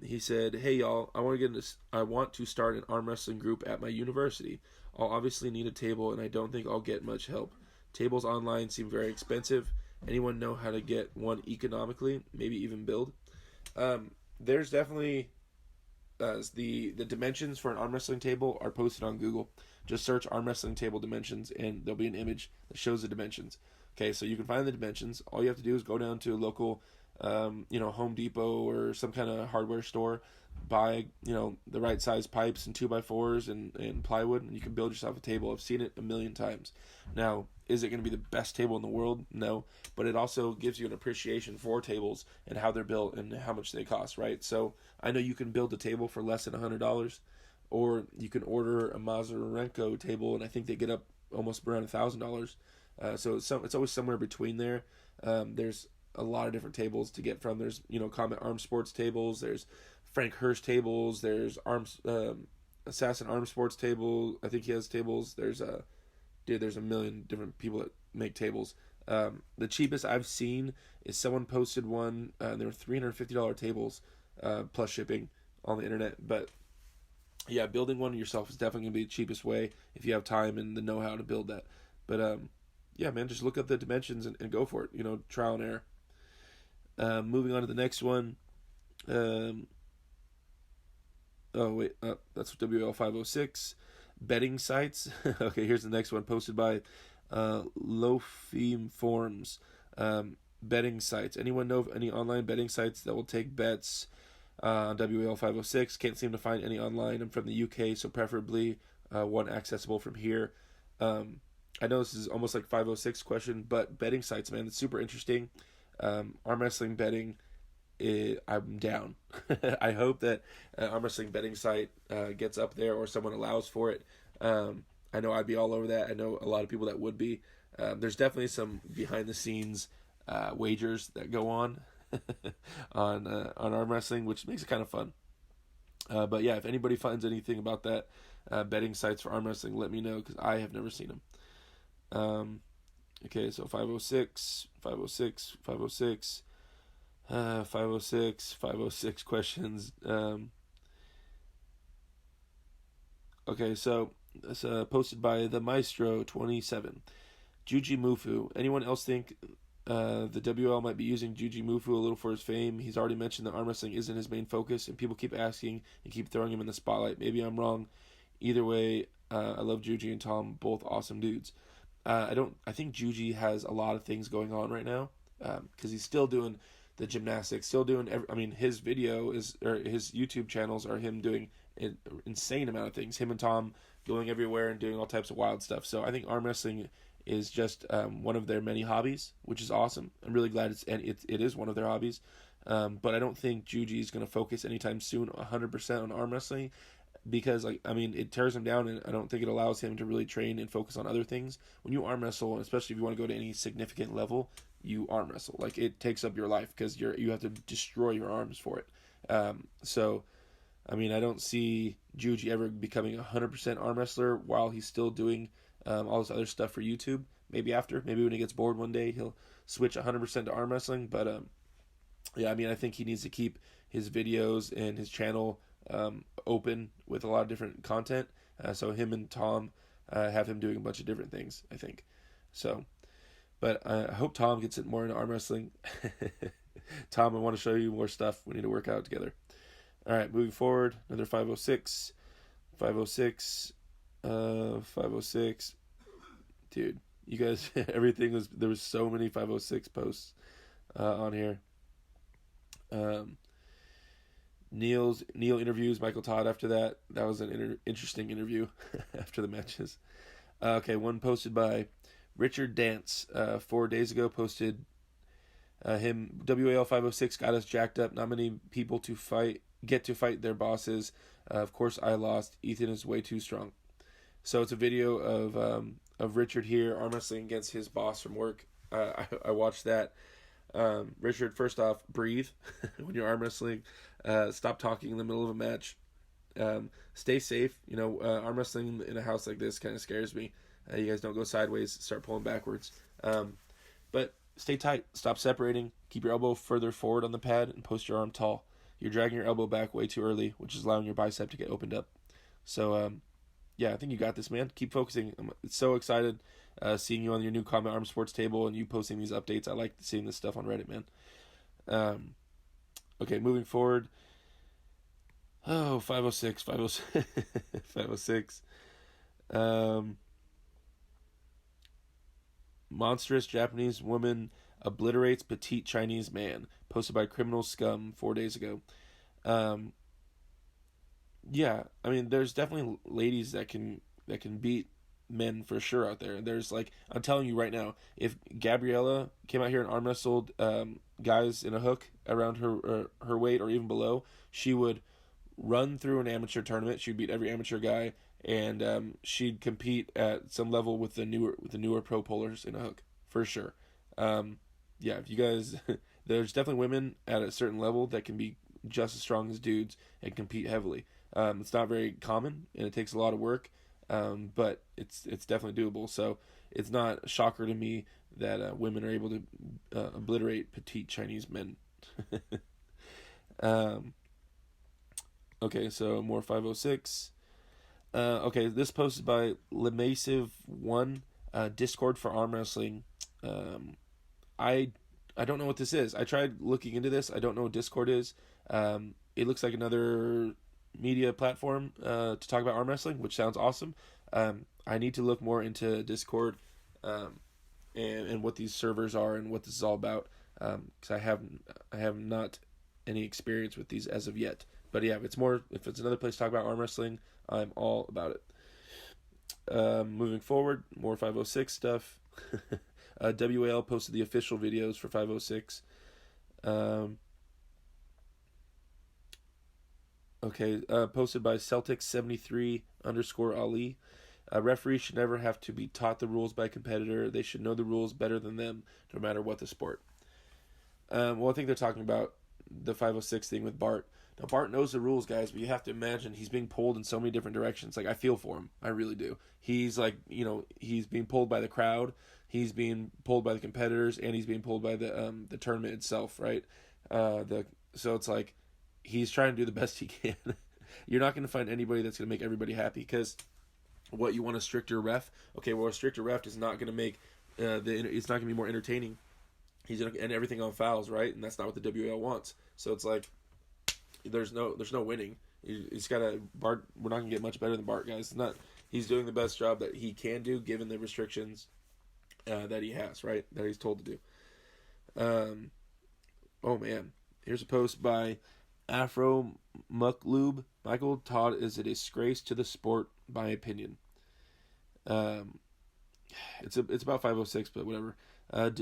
He said, "Hey y'all, I want to start an arm wrestling group at my university. I'll obviously need a table, and I don't think I'll get much help. Tables online seem very expensive. Anyone know how to get one economically? Maybe even build?" There's definitely the dimensions for an arm wrestling table are posted on Google. Just search arm wrestling table dimensions, and there'll be an image that shows the dimensions. Okay, so you can find the dimensions. All you have to do is go down to a local, Home Depot or some kind of hardware store, buy, the right size pipes and 2x4s and plywood, and you can build yourself a table. I've seen it a million times. Now, is it going to be the best table in the world? No, but it also gives you an appreciation for tables and how they're built and how much they cost, right? So I know you can build a table for less than $100, or you can order a Mazurenko table, and I think they get up almost around $1,000. So it's always somewhere between there. There's a lot of different tables to get from. There's, Combat Arms Sports tables. There's Frank Hurst tables. There's Assassin Arms Sports table. I think he has tables. There's a million different people that make tables. The cheapest I've seen is someone posted one. They were $350 tables plus shipping on the internet. But yeah, building one yourself is definitely going to be the cheapest way if you have time and the know-how to build that. But yeah, man, just look up the dimensions and go for it. Trial and error. Moving on to the next one. That's WL 506. Betting sites. Okay, here's the next one posted by Lofim Forms. Betting sites. Anyone know of any online betting sites that will take bets on WL 506? Can't seem to find any online. I'm from the UK, so preferably one accessible from here. I know this is almost like 506 question, but betting sites, man, it's super interesting. Arm wrestling betting, I'm down. I hope that arm wrestling betting site gets up there or someone allows for it. I know I'd be all over that. I know a lot of people that would be. There's definitely some behind the scenes wagers that go on on arm wrestling, which makes it kind of fun. But yeah, if anybody finds anything about that betting sites for arm wrestling, let me know because I have never seen them. Okay, so 506 questions. Okay, so it's posted by the Maestro 27. Juji Mufu. Anyone else think the WL might be using Juji Mufu a little for his fame? He's already mentioned that arm wrestling isn't his main focus, and people keep asking and keep throwing him in the spotlight. Maybe I'm wrong. Either way, I love Juji and Tom, both awesome dudes. I think Juji has a lot of things going on right now because he's still doing the gymnastics, still doing. His his YouTube channels are him doing an insane amount of things. Him and Tom going everywhere and doing all types of wild stuff. So I think arm wrestling is just one of their many hobbies, which is awesome. I'm really glad it is one of their hobbies. But I don't think Juji is going to focus anytime soon 100% on arm wrestling. Because it tears him down, and I don't think it allows him to really train and focus on other things. When you arm wrestle, and especially if you want to go to any significant level, you arm wrestle. Like, it takes up your life because you have to destroy your arms for it. I don't see Juji ever becoming 100% arm wrestler while he's still doing all this other stuff for YouTube. Maybe when he gets bored one day, he'll switch 100% to arm wrestling. But I think he needs to keep his videos and his channel open with a lot of different content. So him and Tom have him doing a bunch of different things, I think. So, but I hope Tom gets it more into arm wrestling. Tom, I want to show you more stuff. We need to work out together. All right, moving forward, another 506. Dude, you guys, there was so many 506 posts on here. Neil interviews Michael Todd after that. That was an interesting interview after the matches. Okay, one posted by Richard Dance 4 days ago posted him, WAL 506 got us jacked up. Not many people get to fight their bosses. Of course I lost. Ethan is way too strong. So it's a video of Richard here arm wrestling against his boss from work. I watched that. Richard, first off, breathe when you're arm wrestling. Stop talking in the middle of a match. Stay safe. Arm wrestling in a house like this kind of scares me. You guys don't go sideways, start pulling backwards. But stay tight. Stop separating. Keep your elbow further forward on the pad and post your arm tall. You're dragging your elbow back way too early, which is allowing your bicep to get opened up. So, I think you got this, man. Keep focusing. I'm so excited seeing you on your new Combat Arms Sports table and you posting these updates. I like seeing this stuff on Reddit, man. Okay, moving forward. 506. Monstrous Japanese woman obliterates petite Chinese man. Posted by Criminal Scum 4 days ago. There's definitely ladies that can beat men for sure out there. There's I'm telling you right now, if Gabriella came out here and arm wrestled guys in a hook around her weight or even below, she would run through an amateur tournament. She'd beat every amateur guy, and she'd compete at some level with the newer pro pullers in a hook for sure. yeah, if you guys, there's definitely women at a certain level that can be just as strong as dudes and compete heavily. It's not very common and it takes a lot of work, but it's definitely doable. So it's not a shocker to me that women are able to obliterate petite Chinese men. um, okay, so more 506. Okay, this post is by Lemasive1, Discord for arm wrestling. Um, I I don't know what this is. I tried looking into this. I don't know what Discord is. It looks like another media platform to talk about arm wrestling, which sounds awesome. I need to look more into Discord um, and what these servers are and what this is all about because I have not any experience with these as of yet. But yeah, if it's another place to talk about arm wrestling, I'm all about it. Moving forward, more 506 stuff. WAL posted the official videos for 506. Posted by Celtics73 _ Ali. Referees should never have to be taught the rules by a competitor. They should know the rules better than them, no matter what the sport. Well, I think they're talking about the 506 thing with Bart. Now, Bart knows the rules, guys, but you have to imagine he's being pulled in so many different directions. Like, I feel for him. I really do. He's like, he's being pulled by the crowd, he's being pulled by the competitors, and he's being pulled by the tournament itself, right? So it's like he's trying to do the best he can. You're not going to find anybody that's going to make everybody happy because what you want a stricter ref? Okay, well, a stricter ref is not going to make it's not going to be more entertaining. He's going to end everything on fouls, right? And that's not what the WL wants. So it's like there's no winning. He's got Bart. We're not gonna get much better than Bart, guys. It's not. He's doing the best job that he can do given the restrictions that he has, right? That he's told to do. Oh man, here's a post by Afro Mucklube. Michael Todd is a disgrace to the sport, my opinion. It's about 506, but whatever.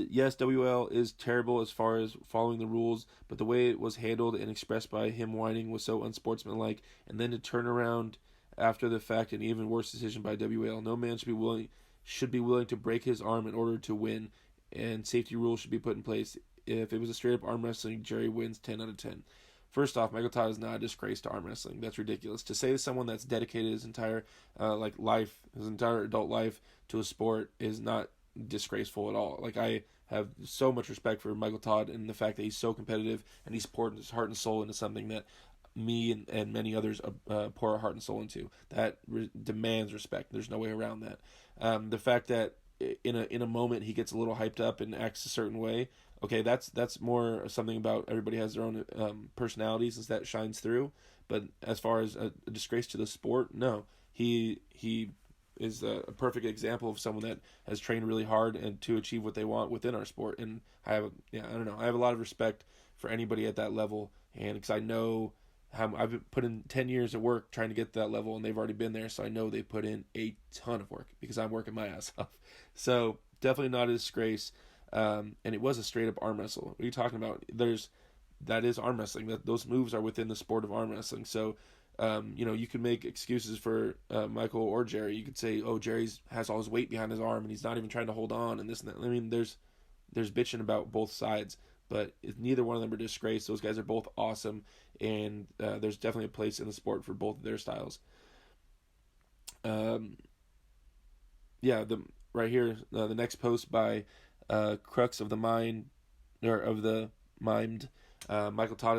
Yes, WL is terrible as far as following the rules, but the way it was handled and expressed by him whining was so unsportsmanlike. And then to turn around after the fact, an even worse decision by WL. No man should be willing to break his arm in order to win, and safety rules should be put in place. If it was a straight up arm wrestling, Jerry wins 10 out of 10. First off, Michael Todd is not a disgrace to arm wrestling. That's ridiculous. To say to someone that's dedicated his entire life, his entire adult life to a sport is not disgraceful at all. Like, I have so much respect for Michael Todd and the fact that he's so competitive and he's poured his heart and soul into something that me and many others pour our heart and soul into. That demands respect. There's no way around that. The fact that in a moment he gets a little hyped up and acts a certain way, okay, that's more something about everybody has their own personalities as that shines through. But as far as a disgrace to the sport, no, he is a perfect example of someone that has trained really hard and to achieve what they want within our sport. And I have a lot of respect for anybody at that level, and because I know I've put in 10 years of work trying to get to that level, and they've already been there, so I know they put in a ton of work because I'm working my ass off. So definitely not a disgrace. And it was a straight up arm wrestle. What are you talking about? That is arm wrestling. Those moves are within the sport of arm wrestling. So you can make excuses for Michael or Jerry. You could say, "Oh, Jerry's has all his weight behind his arm, and he's not even trying to hold on," and this and that. I mean, there's bitching about both sides, but neither one of them are disgraced. Those guys are both awesome, and there's definitely a place in the sport for both of their styles. Right here, the next post by Crux of the Mind, or of the Mimed. Michael Todd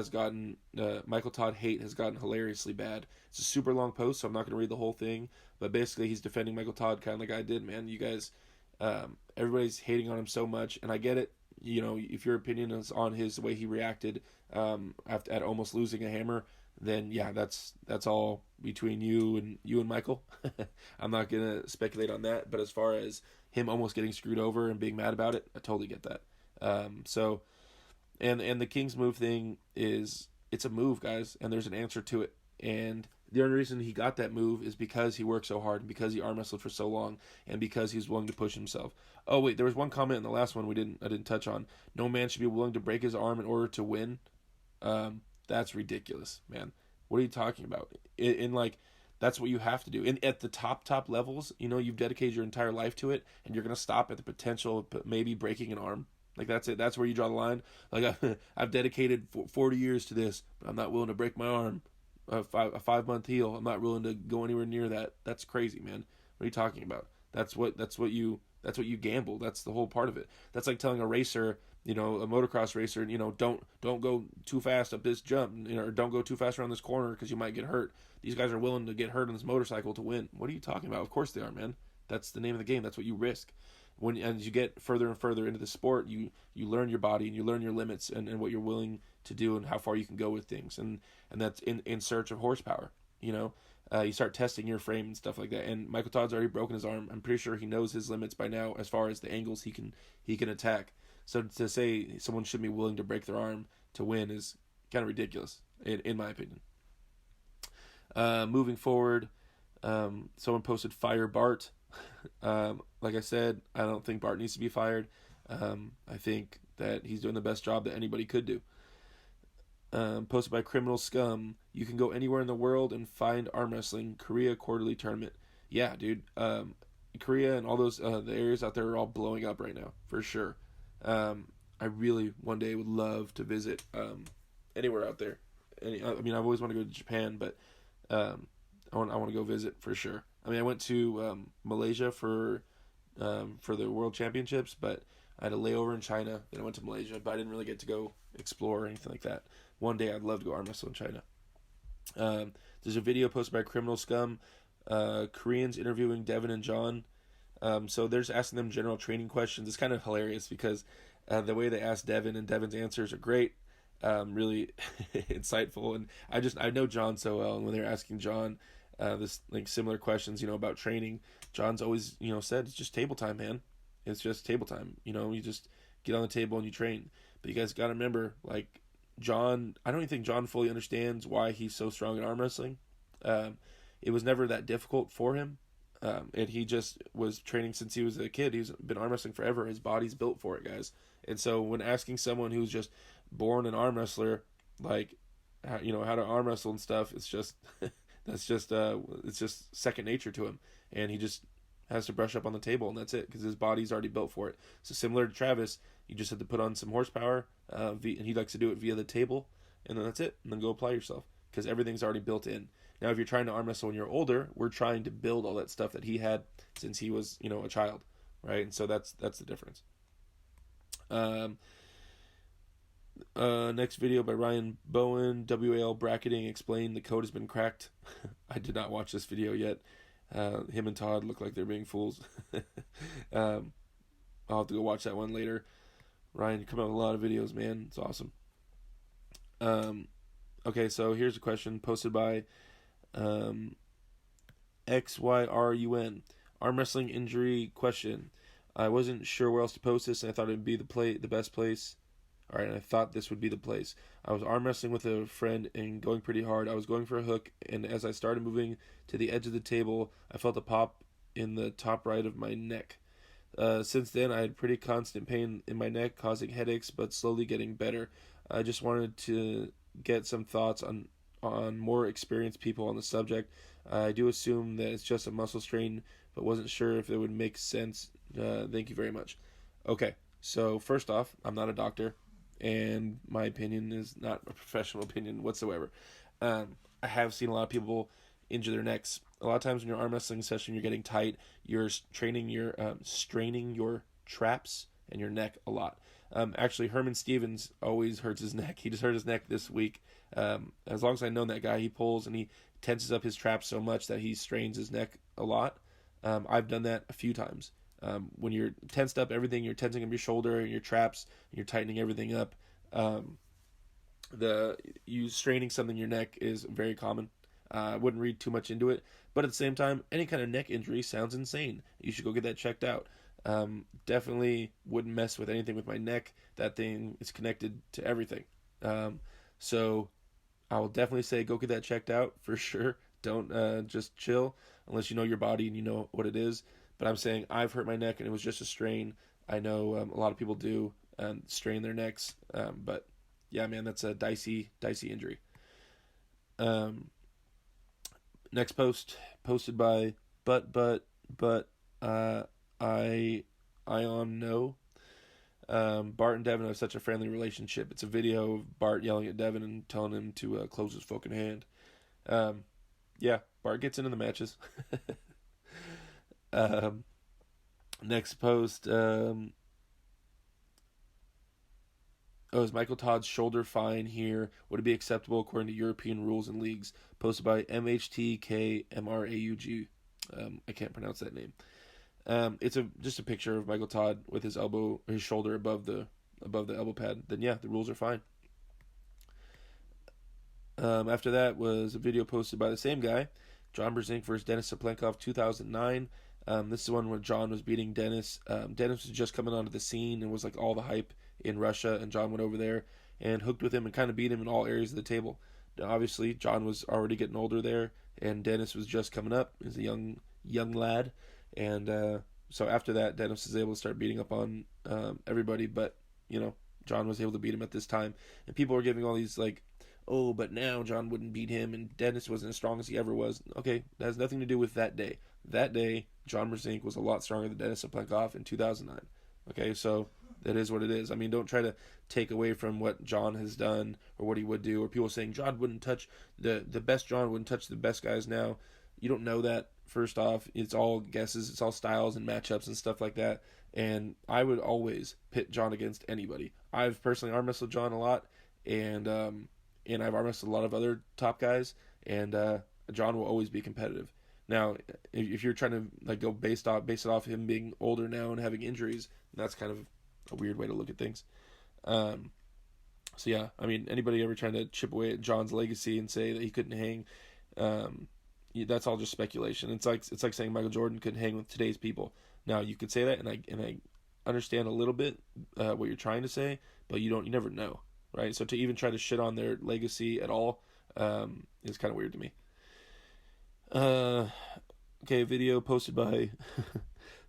hate has gotten hilariously bad. It's a super long post, so I'm not going to read the whole thing. But basically, he's defending Michael Todd kind of like I did, man. You guys, everybody's hating on him so much, and I get it. If your opinion is on the way he reacted at almost losing a hammer, then yeah, that's all between you and Michael. I'm not going to speculate on that. But as far as him almost getting screwed over and being mad about it, I totally get that. And the King's move thing it's a move, guys, and there's an answer to it. And the only reason he got that move is because he worked so hard and because he arm wrestled for so long and because he's willing to push himself. Oh wait, there was one comment in the last one I didn't touch on. No man should be willing to break his arm in order to win. That's ridiculous, man. What are you talking about? That's what you have to do. And at the top levels, you've dedicated your entire life to it, and you're gonna stop at the potential of maybe breaking an arm. Like, that's it. That's where you draw the line. Like, I've dedicated 40 years to this, but I'm not willing to break my arm. A 5-month heal. I'm not willing to go anywhere near that. That's crazy, man. What are you talking about? That's what you gamble. That's the whole part of it. That's like telling a racer, a motocross racer, don't go too fast up this jump, or don't go too fast around this corner because you might get hurt. These guys are willing to get hurt on this motorcycle to win. What are you talking about? Of course they are, man. That's the name of the game. That's what you risk. As you get further and further into the sport, you learn your body and you learn your limits and what you're willing to do and how far you can go with things, and that's in search of horsepower. You start testing your frame and stuff like that. And Michael Todd's already broken his arm. I'm pretty sure he knows his limits by now as far as the angles he can attack. So to say someone should be willing to break their arm to win is kind of ridiculous, in my opinion. Moving forward, someone posted fire Bart. Like I said, I don't think Bart needs to be fired. I think that he's doing the best job that anybody could do. Posted by Criminal Scum. You can go anywhere in the world and find arm wrestling. Korea quarterly tournament. Yeah, dude. Korea and all those the areas out there are all blowing up right now, for sure. I really one day would love to visit anywhere out there. I've always wanted to go to Japan, but I want to go visit for sure. I went to Malaysia for the World Championships, but I had a layover in China. Then I went to Malaysia, but I didn't really get to go explore or anything like that. One day I'd love to go arm wrestle in China. There's a video posted by Criminal Scum, Koreans interviewing Devin and John. So they're just asking them general training questions. It's kind of hilarious because the way they ask Devin and Devin's answers are great, really insightful. And I know John so well, and when they're asking John this like similar questions, about training, John's always said it's just table time, man. It's just table time. You just get on the table and you train. But you guys got to remember, like, John, I don't even think John fully understands why he's so strong in arm wrestling. It was never that difficult for him. And he just was training since he was a kid. He's been arm wrestling forever. His body's built for it, guys. And so when asking someone who's just born an arm wrestler, like, how to arm wrestle and stuff, it's just, it's just second nature to him. And he just has to brush up on the table, and that's it, because his body's already built for it. So similar to Travis, you just have to put on some horsepower, and he likes to do it via the table, and then that's it, and then go apply yourself, because everything's already built in. Now, if you're trying to arm wrestle when you're older, we're trying to build all that stuff that he had since he was, a child, right? And so that's the difference. Next video by Ryan Bowen, WAL bracketing explained the code has been cracked. I did not watch this video yet. Him and Todd look like they're being fools. I'll have to go watch that one later. Ryan, you come out with a lot of videos, man. It's awesome. Okay, so here's a question posted by XYRUN. Arm wrestling injury question. I wasn't sure where else to post this, and I thought it'd be the best place. All right, and I thought this would be the place. I was arm wrestling with a friend and going pretty hard. I was going for a hook, and as I started moving to the edge of the table, I felt a pop in the top right of my neck. Since then, I had pretty constant pain in my neck, causing headaches, but slowly getting better. I just wanted to get some thoughts on more experienced people on the subject. I do assume that it's just a muscle strain, but wasn't sure if it would make sense. Thank you very much. Okay, so first off, I'm not a doctor, and my opinion is not a professional opinion whatsoever. I have seen a lot of people injure their necks. A lot of times in your arm wrestling session, you're getting tight. You're straining your traps and your neck a lot. Actually, Herman Stevens always hurts his neck. He just hurt his neck this week. As long as I've known that guy, he pulls and he tenses up his traps so much that he strains his neck a lot. I've done that a few times. When you're tensed up, everything, you're tensing up your shoulder and your traps, and you're tightening everything up. You straining something in your neck is very common. I wouldn't read too much into it, but at the same time, any kind of neck injury sounds insane. You should go get that checked out. Definitely wouldn't mess with anything with my neck. That thing is connected to everything. So I will definitely say go get that checked out for sure. Don't just chill unless you know your body and you know what it is. But I'm saying I've hurt my neck and it was just a strain. I know a lot of people do strain their necks. But yeah, man, that's a dicey injury. Next posted by Ion No. Bart and Devin have such a friendly relationship. It's a video of Bart yelling at Devin and telling him to close his fucking hand. Yeah, Bart gets into the matches. um, Next post. Is Michael Todd's shoulder fine here? Would it be acceptable according to European rules and leagues? Posted by MHTKMRAUG. I can't pronounce that name. It's just a picture of Michael Todd with his shoulder above the elbow pad. Then yeah, the rules are fine. After that was a video posted by the same guy, John Brzenk versus Denis Saplenkov, 2009. This is the one where John was beating Denis. Denis was just coming onto the scene and was like all the hype in Russia, and John went over there and hooked with him and kind of beat him in all areas of the table. Now, obviously, John was already getting older there, and Denis was just coming up as a young lad, and so after that, Denis was able to start beating up on everybody, but John was able to beat him at this time, and people were giving all these like, oh, but now John wouldn't beat him, and Denis wasn't as strong as he ever was. Okay, that has nothing to do with that day. That day, John Brzenk was a lot stronger than Denis Saplenkov in 2009. Okay, so that is what it is. I mean, don't try to take away from what John has done or what he would do, or people saying John wouldn't touch the best John wouldn't touch the best guys now. You don't know that. First off, it's all guesses, it's all styles and matchups and stuff like that. And I would always pit John against anybody. I've personally arm wrestled John a lot, and I've arm wrestled a lot of other top guys, and John will always be competitive. Now, if you're trying to like go base it off him being older now and having injuries, that's kind of a weird way to look at things. So yeah, I mean, anybody ever trying to chip away at John's legacy and say that he couldn't hang, that's all just speculation. It's like saying Michael Jordan couldn't hang with today's people. Now you could say that, and I understand a little bit what you're trying to say, but you never know, right? So to even try to shit on their legacy at all is kind of weird to me. Okay, video posted by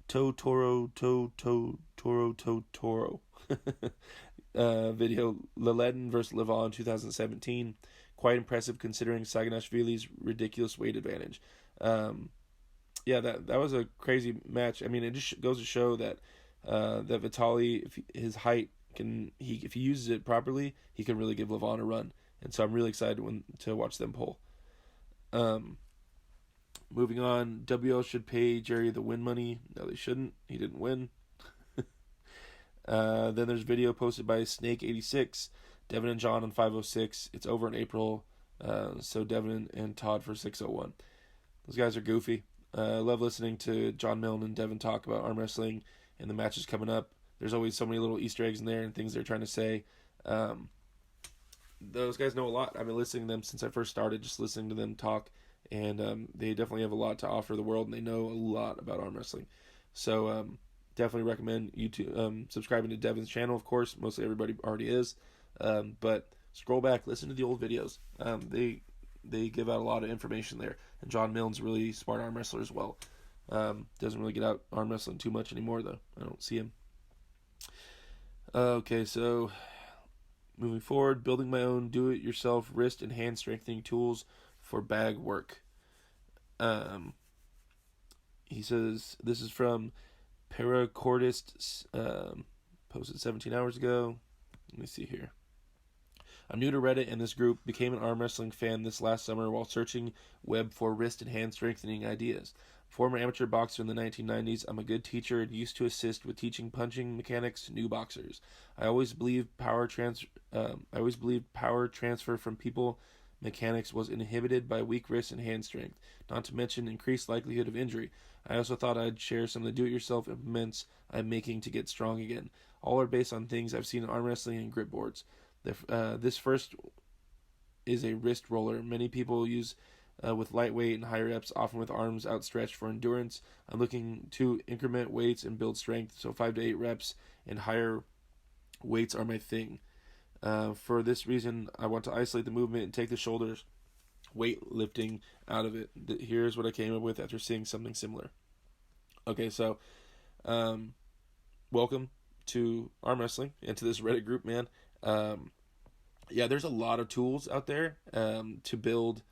Toro. Video Leledin versus Levon 2017. Quite impressive considering Saganashvili's ridiculous weight advantage. Yeah, that was a crazy match. I mean, it just goes to show that that Vitali, if his height if he uses it properly, he can really give Levon a run. And so I'm really excited to watch them pull. Moving on, WL should pay Jerry the win money. No, they shouldn't. He didn't win. Then there's video posted by Snake86. Devin and John on 506. It's over in April. So Devin and Todd for 601. Those guys are goofy. I love listening to John Milne and Devin talk about arm wrestling and the matches coming up. There's always so many little Easter eggs in there and things they're trying to say. Those guys know a lot. I've been listening to them since I first started, just listening to them talk. And they definitely have a lot to offer the world, and they know a lot about arm wrestling. So definitely recommend YouTube subscribing to Devin's channel, of course. Mostly everybody already is. But scroll back, listen to the old videos. They give out a lot of information there. And John Milne's a really smart arm wrestler as well. Doesn't really get out arm wrestling too much anymore, though. I don't see him. Okay, so moving forward, building my own do-it-yourself wrist and hand strengthening tools for bag work. He says, this is from Paracordist, posted 17 hours ago. Let me see here. I'm new to Reddit, and this group became an arm wrestling fan this last summer while searching web for wrist and hand strengthening ideas. Former amateur boxer in the 1990s, I'm a good teacher and used to assist with teaching punching mechanics to new boxers. I always believed power transfer from people mechanics was inhibited by weak wrist and hand strength, not to mention increased likelihood of injury. I also thought I'd share some of the do-it-yourself implements I'm making to get strong again. All are based on things I've seen in arm wrestling and grip boards. This first is a wrist roller. Many people use with lightweight and high reps, often with arms outstretched for endurance. I'm looking to increment weights and build strength, so 5 to 8 reps and higher weights are my thing. For this reason, I want to isolate the movement and take the shoulders weightlifting out of it. Here's what I came up with after seeing something similar. Okay, so welcome to arm wrestling and to this Reddit group, man. Yeah, there's a lot of tools out there to build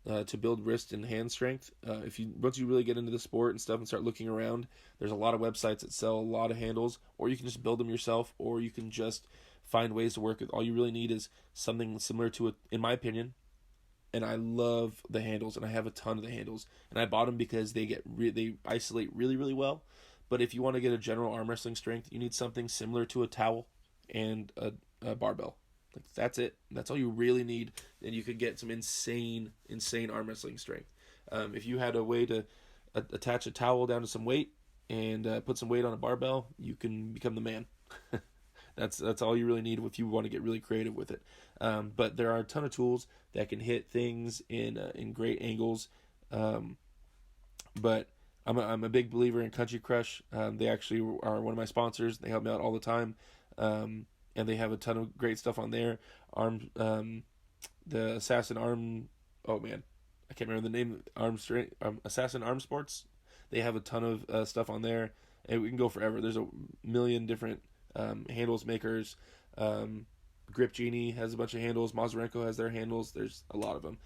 to build wrist and hand strength. Once you really get into the sport and stuff and start looking around, there's a lot of websites that sell a lot of handles, or you can just build them yourself, or you can just find ways to work with. All you really need is something similar to it, in my opinion. And I love the handles, and I have a ton of the handles, and I bought them because they isolate really, really well. But if you want to get a general arm wrestling strength, you need something similar to a towel and a barbell. Like, that's it. That's all you really need. And you could get some insane arm wrestling strength. If you had a way to attach a towel down to some weight and put some weight on a barbell, you can become the man. That's all you really need if you want to get really creative with it. But there are a ton of tools that can hit things in great angles. But I'm a big believer in Country Crush. They actually are one of my sponsors. They help me out all the time. And they have a ton of great stuff on there. The Assassin Arm. Oh man, I can't remember the name. Assassin Arm Sports. They have a ton of stuff on there, and we can go forever. There's a million different handles makers. Grip Genie has a bunch of handles. Mazurenko has their handles. There's a lot of them.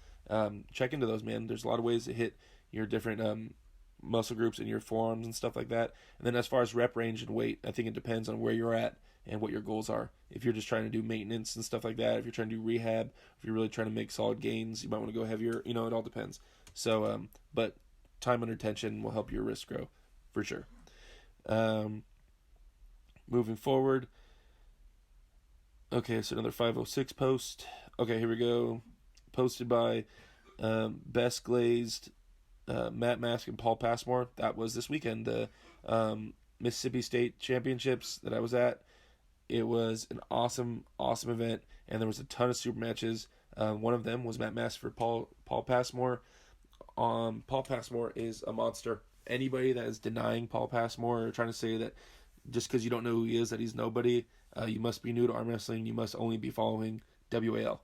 Check into those, man. There's a lot of ways to hit your different muscle groups in your forearms and stuff like that. And then as far as rep range and weight, I think it depends on where you're at and what your goals are. If you're just trying to do maintenance and stuff like that, if you're trying to do rehab, if you're really trying to make solid gains, you might want to go heavier. It all depends. So, but time under tension will help your wrist grow for sure. Moving forward. Okay, so another 506 post. Okay, here we go. Posted by Best Glazed, Matt Mask, and Paul Passmore. That was this weekend, the Mississippi State Championships that I was at. It was an awesome event, and there was a ton of super matches. One of them was Matt Mask for Paul Passmore. Paul Passmore is a monster. Anybody that is denying Paul Passmore or trying to say that just because you don't know who he is, that he's nobody, you must be new to arm wrestling, you must only be following WAL.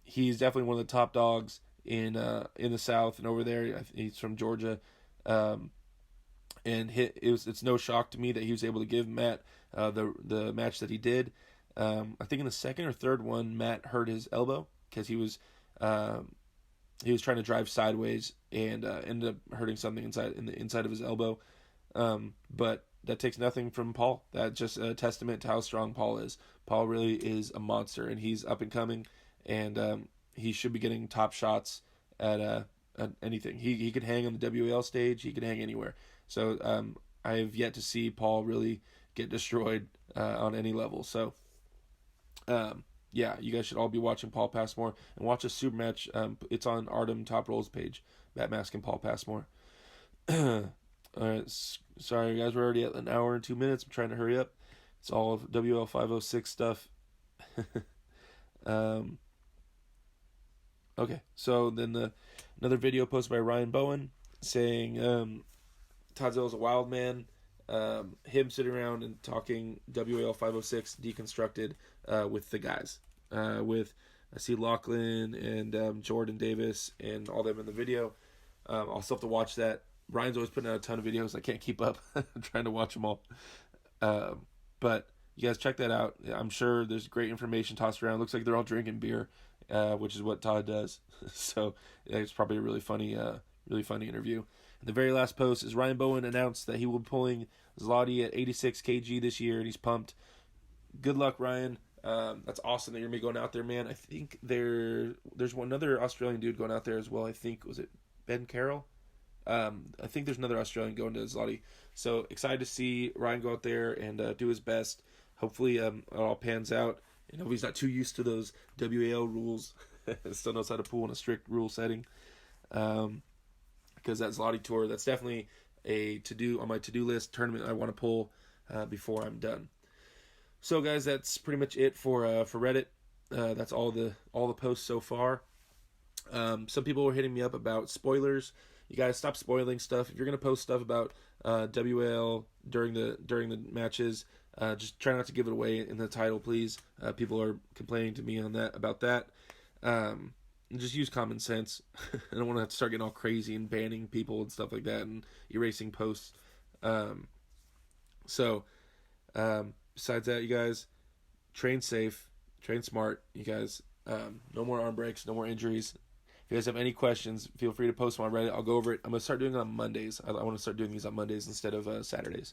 He's definitely one of the top dogs in the South and over there. He's from Georgia. And it's no shock to me that he was able to give Matt the match that he did. I think in the second or third one, Matt hurt his elbow because he was trying to drive sideways and ended up hurting something in the inside of his elbow. But that takes nothing from Paul. That's just a testament to how strong Paul is. Paul really is a monster, and he's up and coming, and he should be getting top shots at anything. He could hang on the WAL stage. He could hang anywhere. So I have yet to see Paul really get destroyed on any level. So yeah, you guys should all be watching Paul Passmore and watch a super match. It's on Artem Top Rolls page. Matt Mask and Paul Passmore. Alright, sorry guys, we're already at an hour and 2 minutes. I'm trying to hurry up. It's all of WL506 stuff. Okay, so then another video posted by Ryan Bowen saying Toddzilla's a wild man. Him sitting around and talking WL506 deconstructed with the guys. I see Lachlan and Jordan Davis and all them in the video. I'll still have to watch that. Ryan's always putting out a ton of videos. I can't keep up. I'm trying to watch them all. But you guys check that out. I'm sure there's great information tossed around. Looks like they're all drinking beer, which is what Todd does. So yeah, it's probably a really funny interview. And the very last post is Ryan Bowen announced that he will be pulling Zloty at 86 kg this year, and he's pumped. Good luck, Ryan. That's awesome that you're going to be going out there, man. I think there's one other Australian dude going out there as well. I think, was it Ben Carroll? I think there's another Australian going to Zloty. So excited to see Ryan go out there and do his best. Hopefully it all pans out. And hopefully he's not too used to those WAL rules. Still knows how to pull in a strict rule setting. Because that Zloty tour, that's definitely a to-do on my to-do list tournament I want to pull before I'm done. So guys, that's pretty much it for Reddit. That's all the posts so far. Some people were hitting me up about spoilers. You guys stop spoiling stuff. If you're gonna post stuff about WAL during the matches, just try not to give it away in the title, please. People are complaining to me about that. And just use common sense. I don't want to have to start getting all crazy and banning people and stuff like that and erasing posts. Besides that, you guys, train safe, train smart. You guys, no more arm breaks, no more injuries. you guys have any questions, feel free to post them on Reddit. I'll go over it. I'm going to start doing it on Mondays. I want to start doing these on Mondays instead of Saturdays.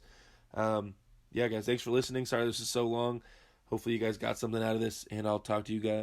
Yeah, guys, thanks for listening. Sorry this is so long. Hopefully you guys got something out of this, and I'll talk to you guys